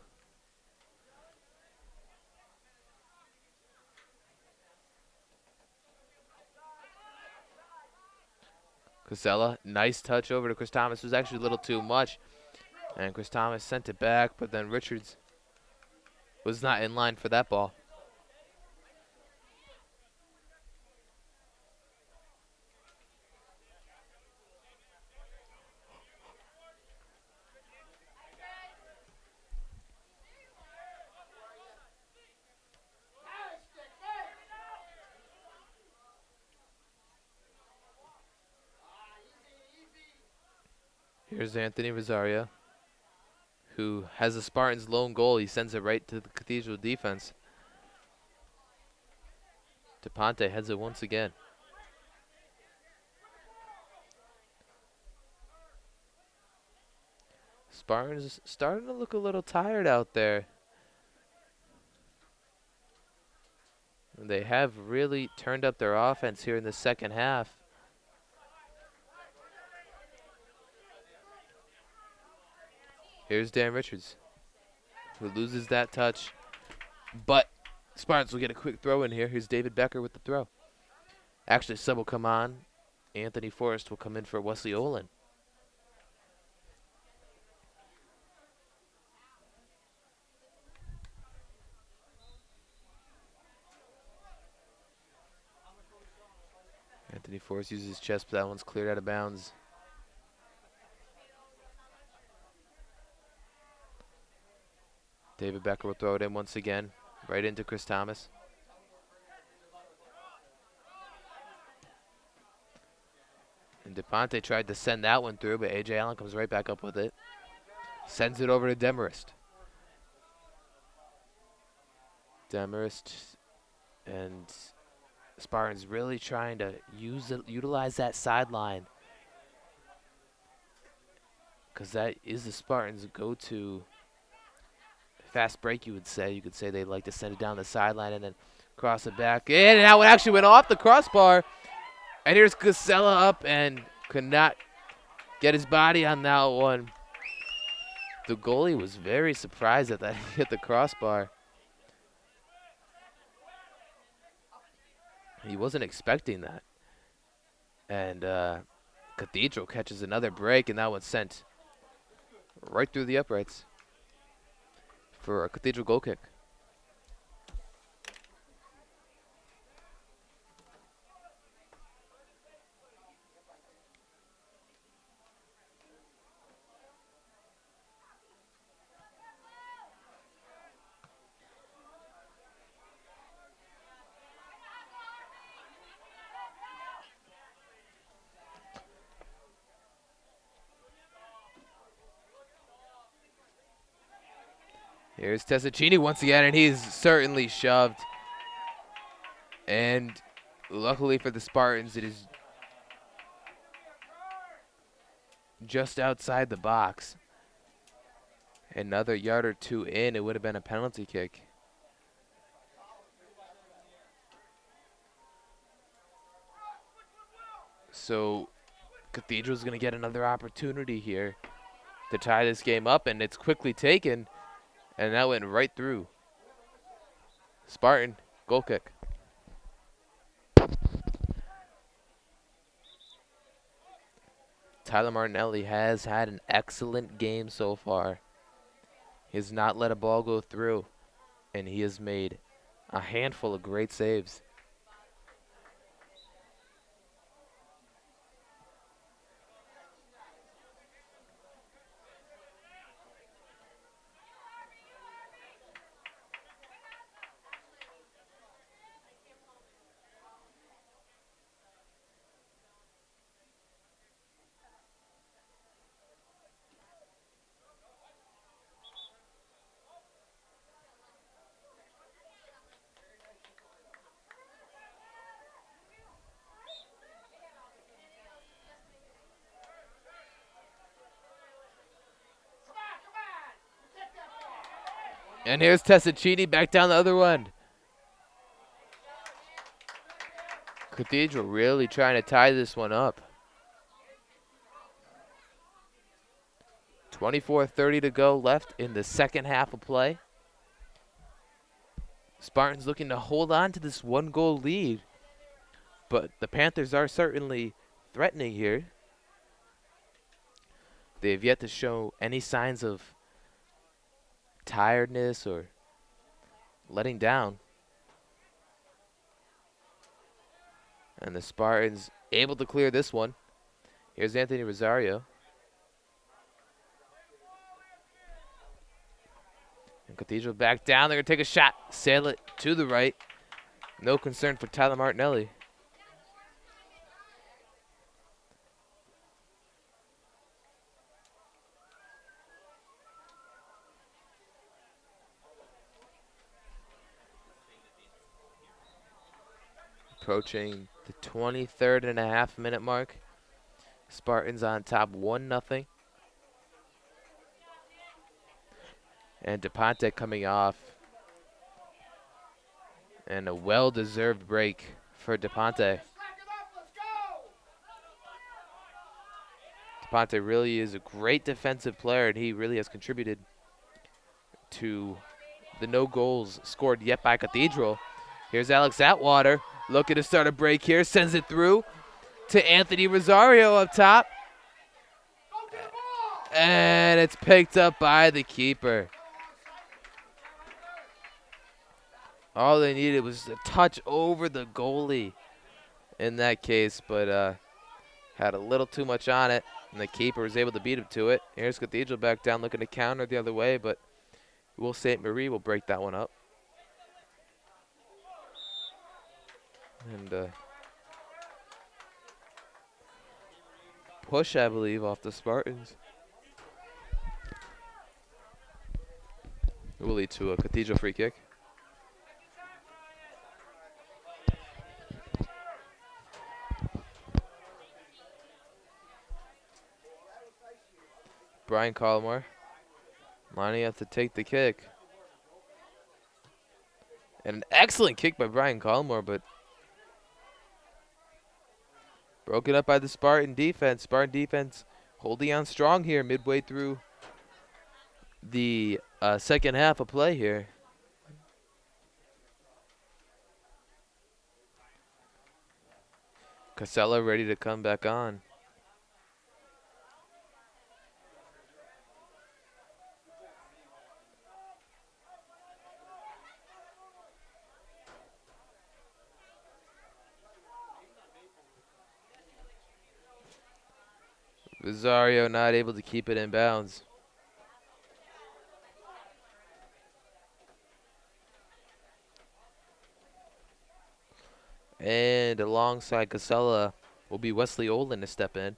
Casella, nice touch over to Chris Thomas. It was actually a little too much. And Chris Thomas sent it back, but then Richards was not in line for that ball. Here's Anthony Rosario, who has the Spartans' lone goal. He sends it right to the Cathedral defense. DePonte heads it once again. Spartans starting to look a little tired out there. And they have really turned up their offense here in the second half. Here's Dan Richards, who loses that touch. But Spartans will get a quick throw in here. Here's David Becker with the throw. Actually, sub will come on. Anthony Forrest will come in for Wesley Olin. Anthony Forrest uses his chest, but that one's cleared out of bounds. David Becker will throw it in once again, right into Chris Thomas. And DePonte tried to send that one through, but A.J. Allen comes right back up with it. Sends it over to Demarest. Demarest and Spartans really trying to utilize that sideline, because that is the Spartans' go-to fast break, you would say. You could say they like to send it down the sideline and then cross it back in. And that one actually went off the crossbar. And here's Casella up and could not get his body on that one. The goalie was very surprised that hit the crossbar. He wasn't expecting that. And Cathedral catches another break, and that one's sent right through the uprights for a Cathedral goal kick. Here's Tessaccini once again, and he's certainly shoved. And luckily for the Spartans, it is just outside the box. Another yard or two in, it would have been a penalty kick. So Cathedral's going to get another opportunity here to tie this game up, and it's quickly taken, and that went right through. Spartan, goal kick. Tyler Martinelli has had an excellent game so far. He has not let a ball go through, and he has made a handful of great saves. And here's Tessaccini back down the other end. Cathedral really trying to tie this one up. 24:30 to go left in the second half of play. Spartans looking to hold on to this 1-goal lead, but the Panthers are certainly threatening here. They have yet to show any signs of tiredness or letting down. And the Spartans able to clear this one. Here's Anthony Rosario. And Cathedral back down. They're going to take a shot. Sail it to the right. No concern for Tyler Martinelli. Approaching the 23rd and a half minute mark. Spartans on top 1-0. And DePonte coming off. And a well-deserved break for DePonte. DePonte really is a great defensive player, and he really has contributed to the no goals scored yet by Cathedral. Here's Alex Atwater looking to start a break here. Sends it through to Anthony Rosario up top. And it's picked up by the keeper. All they needed was a touch over the goalie in that case, but had a little too much on it, and the keeper was able to beat him to it. Here's Cathedral back down looking to counter the other way, but Will St. Marie will break that one up. And push, I believe, off the Spartans. It will lead to a Cathedral free kick. Brian Collmore lining up to take the kick. And an excellent kick by Brian Collmore, but broken up by the Spartan defense. Spartan defense holding on strong here midway through the second half of play here. Casella ready to come back on. Rosario not able to keep it in bounds. And alongside Casella will be Wesley Olin to step in.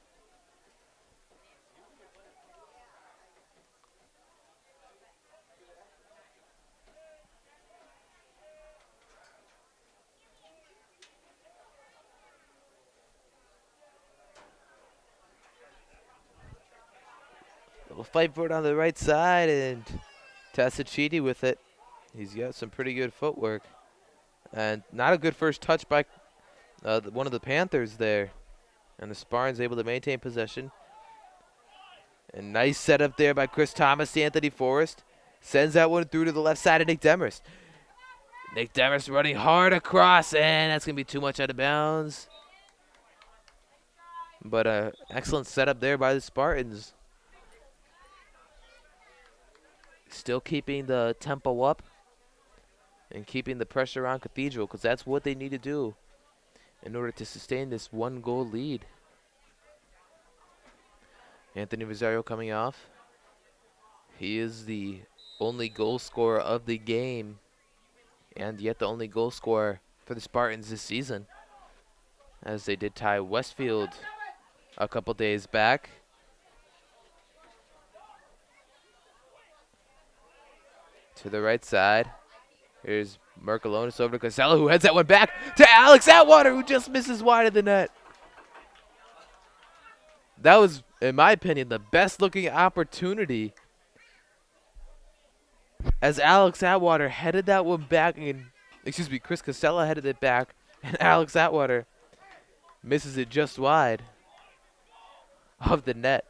We'll fight for it on the right side, and Tassachidi with it. He's got some pretty good footwork. And not a good first touch by one of the Panthers there. And the Spartans able to maintain possession. And nice setup there by Chris Thomas to Anthony Forrest. Sends that one through to the left side of Nick Demers. Nick Demers running hard across, and that's going to be too much out of bounds. But excellent setup there by the Spartans. Still keeping the tempo up and keeping the pressure on Cathedral, because that's what they need to do in order to sustain this 1-goal lead. Anthony Rosario coming off. He is the only goal scorer of the game, and yet the only goal scorer for the Spartans this season, as they did tie Westfield a couple days back. To the right side. Here's Mercalonis over to Casella, who heads that one back to Alex Atwater, who just misses wide of the net. That was, in my opinion, the best looking opportunity, as Alex Atwater headed that one back, and Chris Casella headed it back, and Alex Atwater misses it just wide of the net.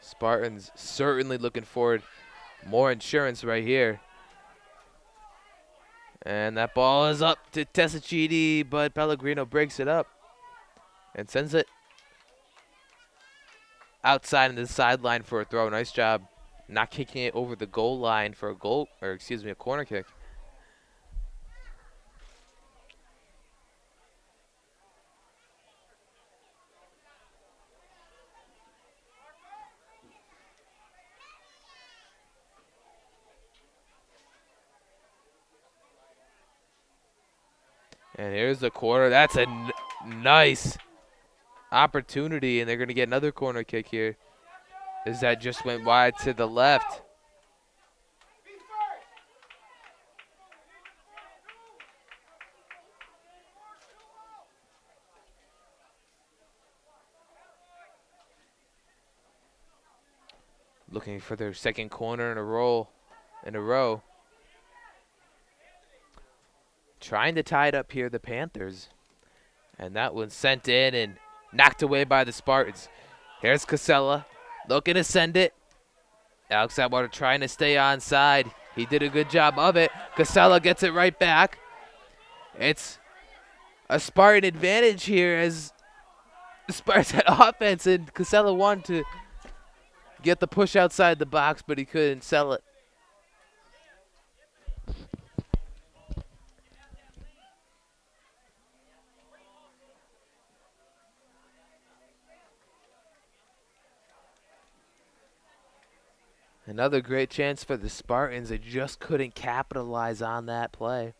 Spartans certainly looking forward. More insurance right here. And that ball is up to Tessachidi, but Pellegrino breaks it up and sends it outside in the sideline for a throw. Nice job not kicking it over the goal line for a goal, or excuse me, a corner kick. And here's the corner. That's a nice opportunity, and they're going to get another corner kick here, as that just went wide to the left. Looking for their second corner in a row. Trying to tie it up here, the Panthers. And that one sent in and knocked away by the Spartans. Here's Casella looking to send it. Alex Atwater trying to stay onside. He did a good job of it. Casella gets it right back. It's a Spartan advantage here, as the Spartans had offense, and Casella wanted to get the push outside the box, but he couldn't sell it. Another great chance for the Spartans. They just couldn't capitalize on that play.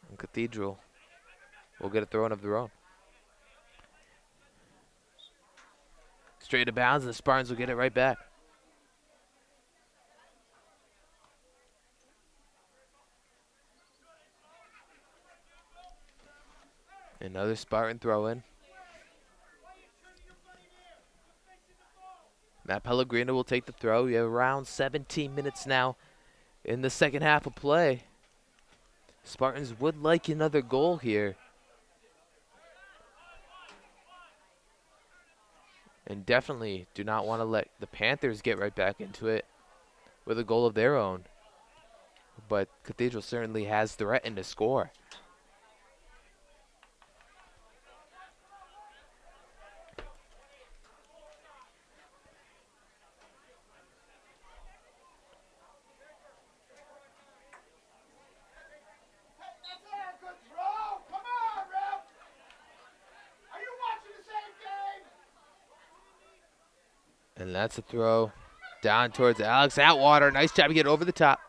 And Cathedral will get a throw in of their own. Straight to bounds, and the Spartans will get it right back. Another Spartan throw in. Matt Pellegrino will take the throw. We have around 17 minutes now in the second half of play. Spartans would like another goal here. And definitely do not want to let the Panthers get right back into it with a goal of their own. But Cathedral certainly has threatened to score. And that's a throw down towards Alex Atwater. Nice job to get over the top.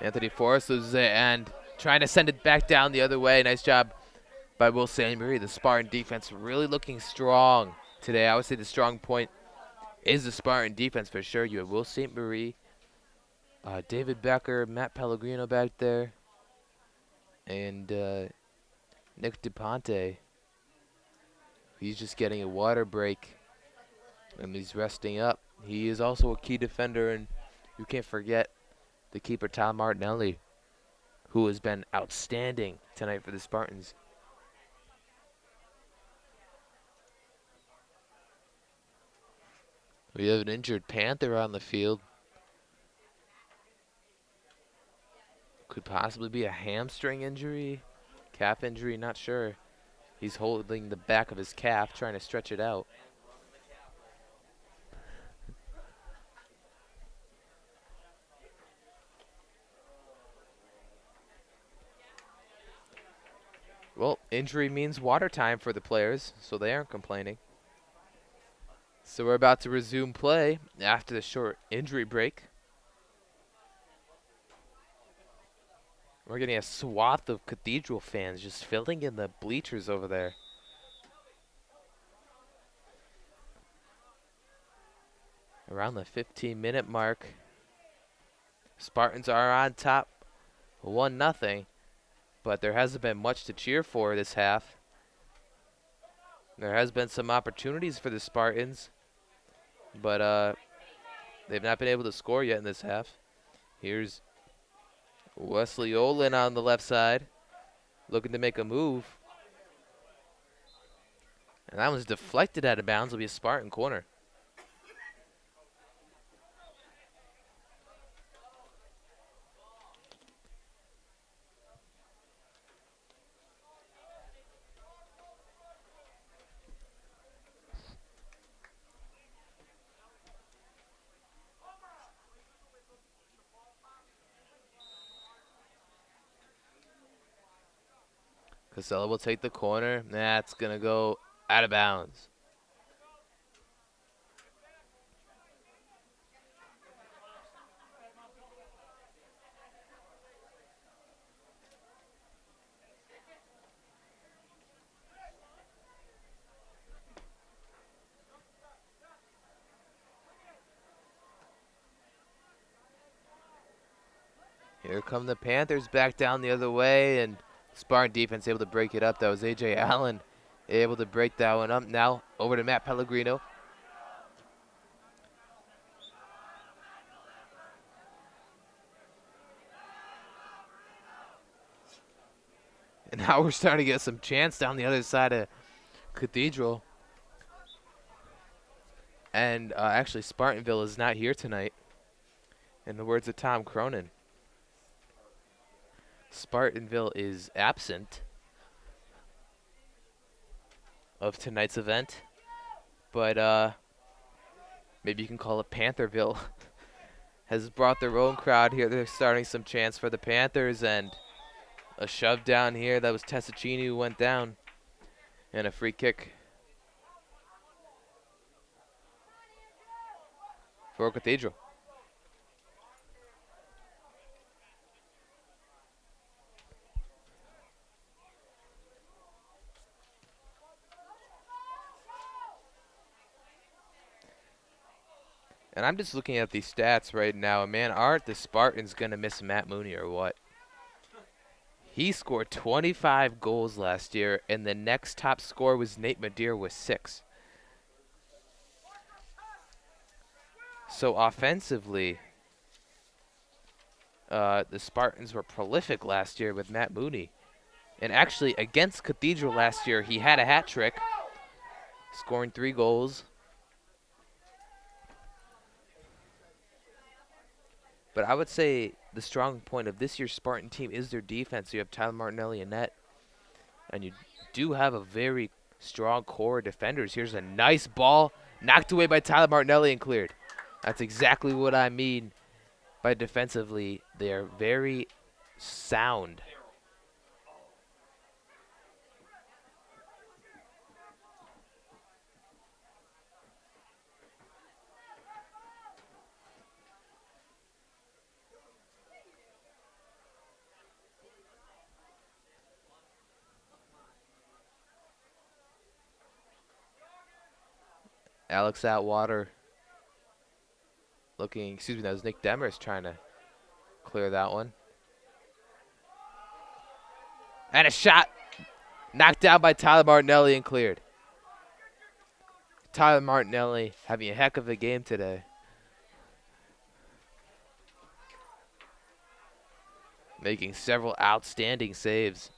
Anthony Forrest loses it and trying to send it back down the other way. Nice job by Will St. Marie. The Spartan defense really looking strong today. I would say the strong point is the Spartan defense for sure. You have Will St. Marie, David Becker, Matt Pellegrino back there, and Nick DePonte. He's just getting a water break, and he's resting up. He is also a key defender, and you can't forget the keeper, Tom Martinelli, who has been outstanding tonight for the Spartans. We have an injured Panther on the field. Could possibly be a hamstring injury, calf injury, not sure. He's holding the back of his calf, trying to stretch it out. Well, injury means water time for the players, so they aren't complaining. So we're about to resume play after the short injury break. We're getting a swath of Cathedral fans just filling in the bleachers over there. Around the 15-minute mark. Spartans are on top 1-0, but there hasn't been much to cheer for this half. There has been some opportunities for the Spartans, but they've not been able to score yet in this half. Here's Wesley Olin on the left side, looking to make a move. And that was deflected out of bounds. It'll be a Spartan corner. Casella will take the corner. That's going to go out of bounds. Here come the Panthers back down the other way, and Spartan defense able to break it up. That was A.J. Allen able to break that one up. Now over to Matt Pellegrino. And now we're starting to get some chance down the other side of Cathedral. And actually, Spartanville is not here tonight, in the words of Tom Cronin. Spartanville is absent of tonight's event, but maybe you can call it Pantherville. Has brought their own crowd here. They're starting some chants for the Panthers, and a shove down here. That was Tessaccini who went down, and a free kick for Cathedral. And I'm just looking at these stats right now. And man, aren't the Spartans going to miss Matt Mooney or what? He scored 25 goals last year, and the next top scorer was Nate Madeir with 6. So offensively, the Spartans were prolific last year with Matt Mooney. And actually, against Cathedral last year, he had a hat trick, scoring 3 goals. But I would say the strong point of this year's Spartan team is their defense. You have Tyler Martinelli in net, and you do have a very strong core of defenders. Here's a nice ball knocked away by Tyler Martinelli and cleared. That's exactly what I mean by defensively. They are very sound. Alex Atwater looking, excuse me, that was Nick Demers trying to clear that one. And a shot knocked down by Tyler Martinelli and cleared. Tyler Martinelli having a heck of a game today. Making several outstanding saves.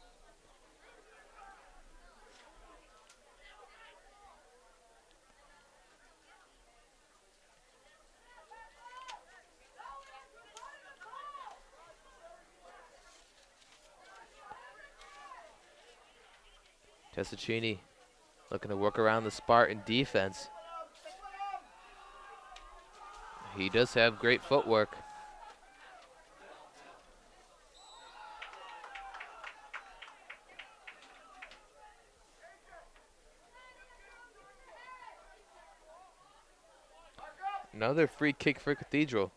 Testaccini looking to work around the Spartan defense. He does have great footwork. Another free kick for Cathedral.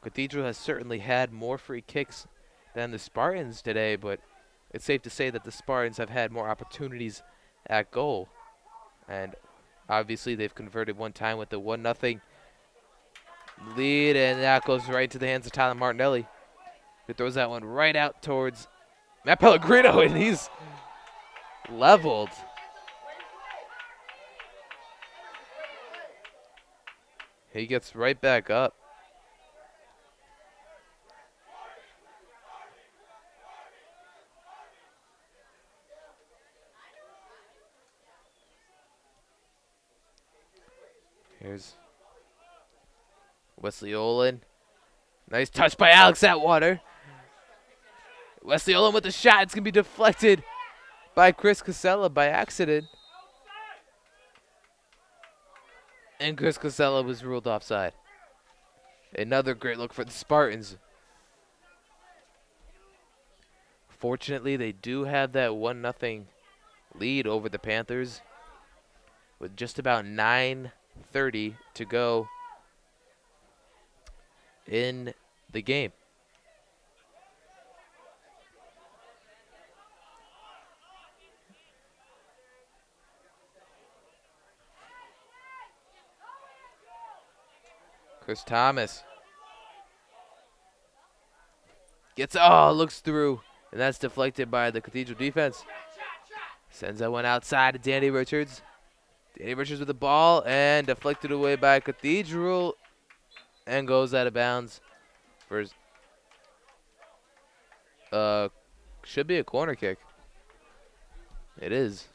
Cathedral has certainly had more free kicks than the Spartans today, but it's safe to say that the Spartans have had more opportunities at goal. And obviously they've converted one time with the 1-0 lead, and that goes right into the hands of Tyler Martinelli, who throws that one right out towards Matt Pellegrino, and he's leveled. He gets right back up. Here's Wesley Olin. Nice touch by Alex Atwater. Wesley Olin with the shot. It's going to be deflected by Chris Casella by accident. And Chris Casella was ruled offside. Another great look for the Spartans. Fortunately, they do have that 1-0 lead over the Panthers with just about 9:30 to go in the game. Chris Thomas gets, looks through, and that's deflected by the Cathedral defense. Sends that one outside to Danny Richards. Danny Richards with the ball and deflected away by Cathedral and goes out of bounds for his, should be a corner kick. It is.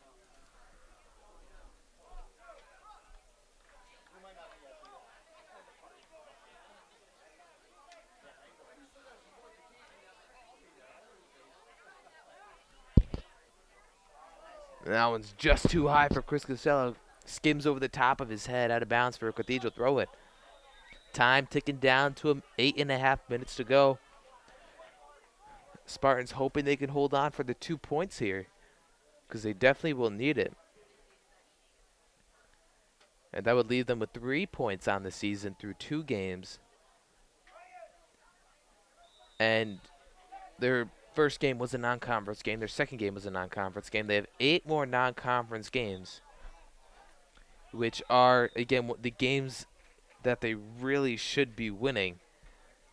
And that one's just too high for Chris Casella. Skims over the top of his head, out of bounds for a Cathedral throw it. Time ticking down to 8.5 minutes to go. Spartans hoping they can hold on for the 2 points here, because they definitely will need it. And that would leave them with 3 points on the season through 2 games. And their first game was a non-conference game. Their second game was a non-conference game. They have 8 more non-conference games, which are, again, the games that they really should be winning,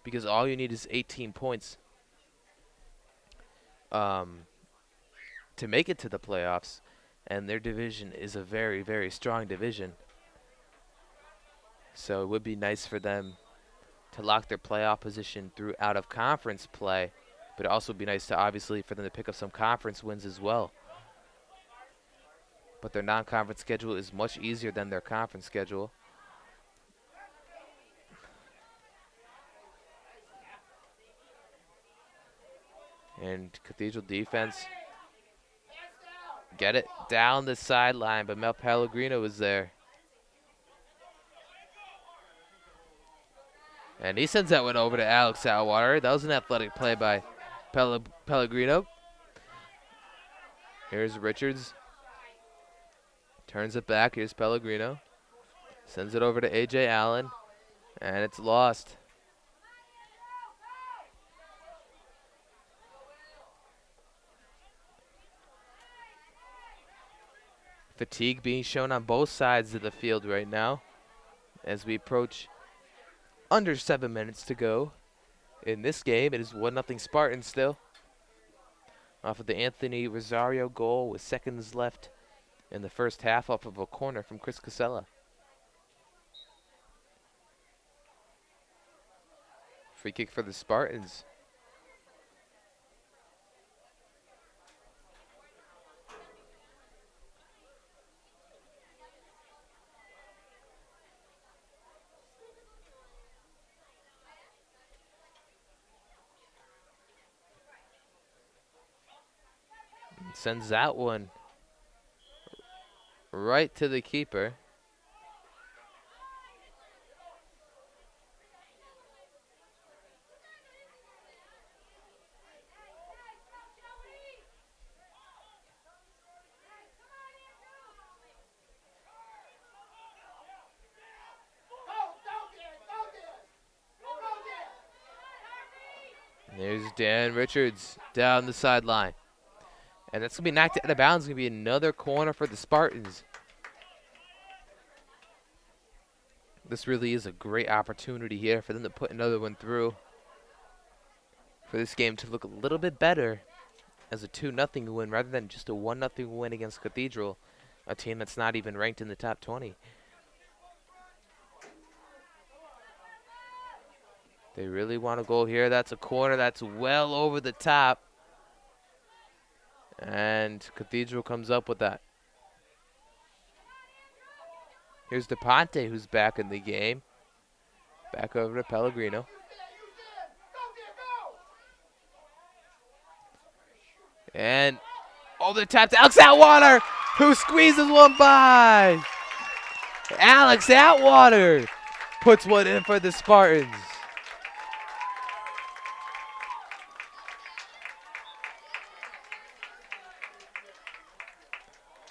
because all you need is 18 points to make it to the playoffs. And their division is a very, very strong division. So it would be nice for them to lock their playoff position through out-of-conference play, but it also would be nice to, obviously, for them to pick up some conference wins as well. But their non-conference schedule is much easier than their conference schedule. And Cathedral defense get it down the sideline, but Mel Pellegrino was there. And he sends that one over to Alex Atwater. That was an athletic play by Pellegrino. Here's Richards. Turns it back. Here's Pellegrino. Sends it over to A.J. Allen. And it's lost. Fatigue being shown on both sides of the field right now as we approach under 7 minutes to go in this game. It is 1-0 Spartans still. Off of the Anthony Rosario goal with seconds left in the first half off of a corner from Chris Casella. Free kick for the Spartans. Sends that one right to the keeper. And there's Dan Richards down the sideline. And that's going to be knocked out of bounds. It's going to be another corner for the Spartans. This really is a great opportunity here for them to put another one through. For this game to look a little bit better as a 2-0 win rather than just a 1-0 win against Cathedral, a team that's not even ranked in the top 20. They really want to go here. That's a corner that's well over the top. And Cathedral comes up with that. Here's DePonte, who's back in the game. Back over to Pellegrino. And over the top to Alex Atwater, who squeezes one by. Alex Atwater puts one in for the Spartans.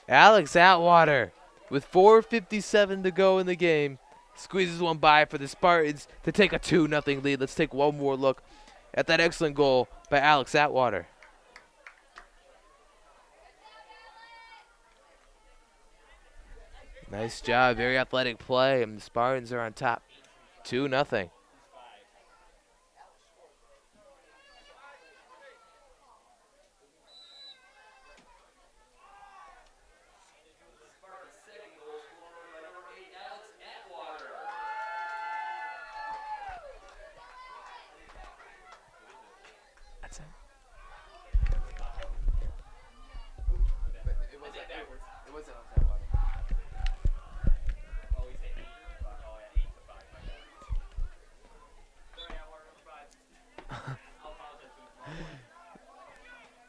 Alex Atwater, with 4:57 to go in the game, squeezes one by for the Spartans to take a 2-0 lead. Let's take one more look at that excellent goal by Alex Atwater. Nice job, very athletic play, and the Spartans are on top, 2-0.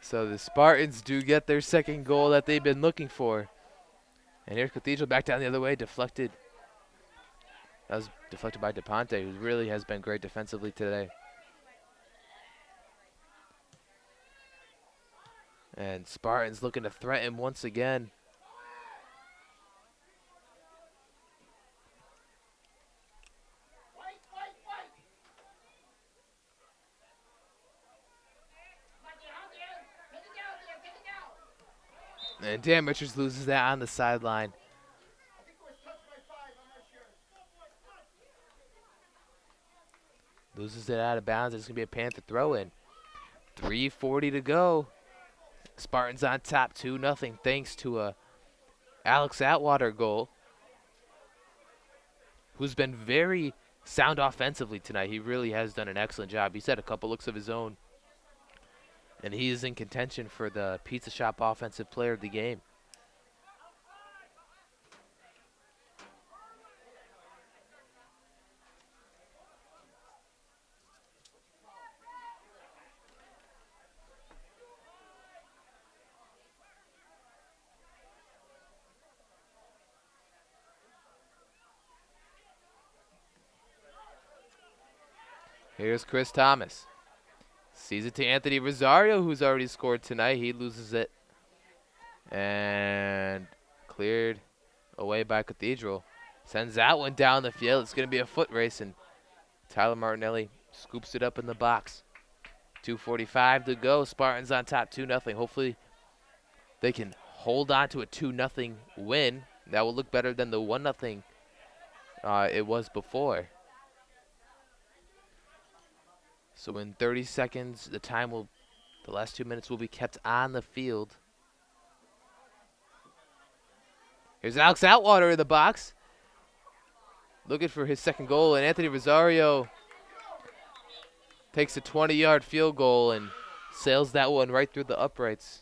So the Spartans do get their second goal that they've been looking for. And here's Cathedral back down the other way, deflected. That was deflected by DePonte, who really has been great defensively today. And Spartans looking to threaten once again. And Dan Richards loses that on the sideline. Loses it out of bounds. It's going to be a Panther throw-in. 3:40 to go. Spartans on top, 2-0, thanks to a Alex Atwater goal, who's been very sound offensively tonight. He really has done an excellent job. He's had a couple looks of his own, and he is in contention for the Pizza Shop Offensive Player of the Game. Here's Chris Thomas. Sees it to Anthony Rosario, who's already scored tonight. He loses it. And cleared away by Cathedral. Sends that one down the field. It's going to be a foot race, and Tyler Martinelli scoops it up in the box. 2:45 to go. Spartans on top, 2-0. Hopefully they can hold on to a 2-0 win. That will look better than the 1-0 it was before. So in 30 seconds, the last 2 minutes will be kept on the field. Here's Alex Atwater in the box, looking for his second goal, and Anthony Rosario takes a 20-yard field goal and sails that one right through the uprights.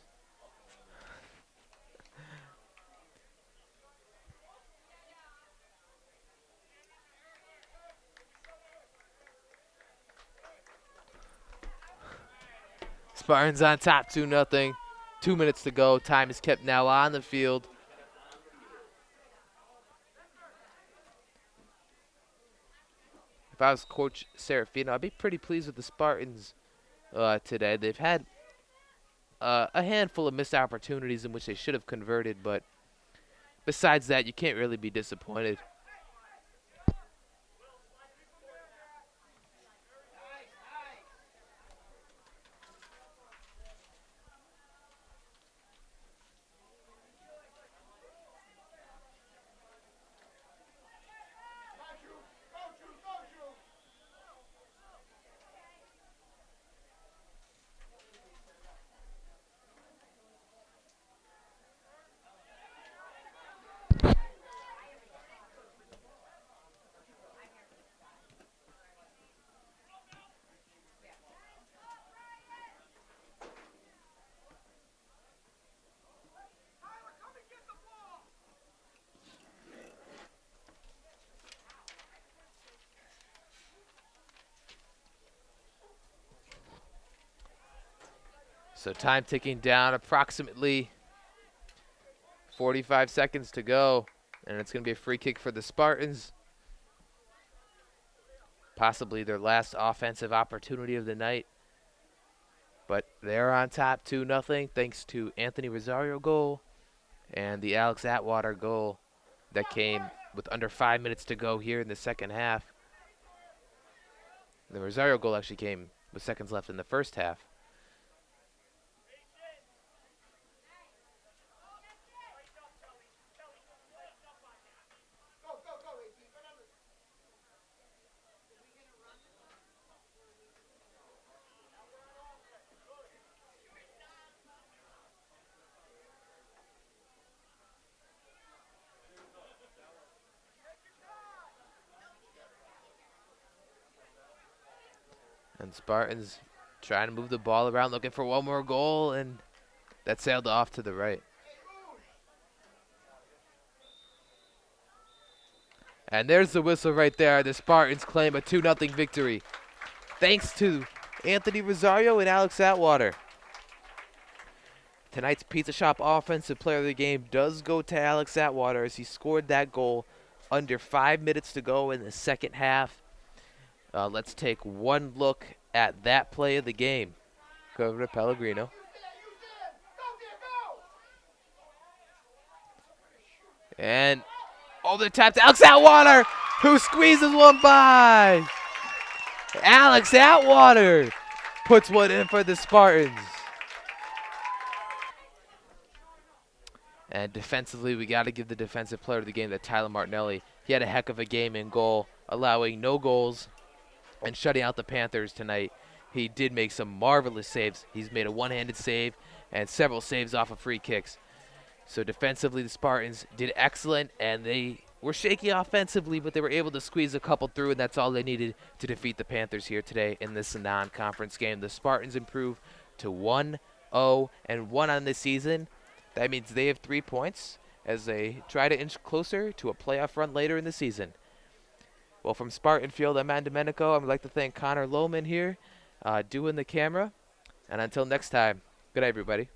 Spartans on top 2-0. 2 minutes to go. Time is kept now on the field. If I was Coach Serafino, I'd be pretty pleased with the Spartans today. They've had a handful of missed opportunities in which they should have converted, but besides that, you can't really be disappointed. So time ticking down, approximately 45 seconds to go, and it's going to be a free kick for the Spartans. Possibly their last offensive opportunity of the night. But they're on top 2-0 thanks to Anthony Rosario goal and the Alex Atwater goal that came with under 5 minutes to go here in the second half. The Rosario goal actually came with seconds left in the first half. And Spartans trying to move the ball around, looking for one more goal, and that sailed off to the right. And there's the whistle right there. The Spartans claim a 2-0 victory, thanks to Anthony Rosario and Alex Atwater. Tonight's Pizza Shop Offensive Player of the Game does go to Alex Atwater as he scored that goal under 5 minutes to go in the second half. Let's take one look at that play of the game. Go over to Pellegrino. And the tap to Alex Atwater, who squeezes one by. Alex Atwater puts one in for the Spartans. And defensively, we got to give the defensive player of the game to Tyler Martinelli. He had a heck of a game in goal, allowing no goals and shutting out the Panthers tonight. He did make some marvelous saves. He's made a one-handed save and several saves off of free kicks. So defensively, the Spartans did excellent, and they were shaky offensively, but they were able to squeeze a couple through, and that's all they needed to defeat the Panthers here today in this non-conference game. The Spartans improve to 1-0-1 on this season. That means they have 3 points as they try to inch closer to a playoff run later in the season. Well, from Spartan Field, I'm Matt Domenico. I'd like to thank Connor Lohman here doing the camera. And until next time, good night, everybody.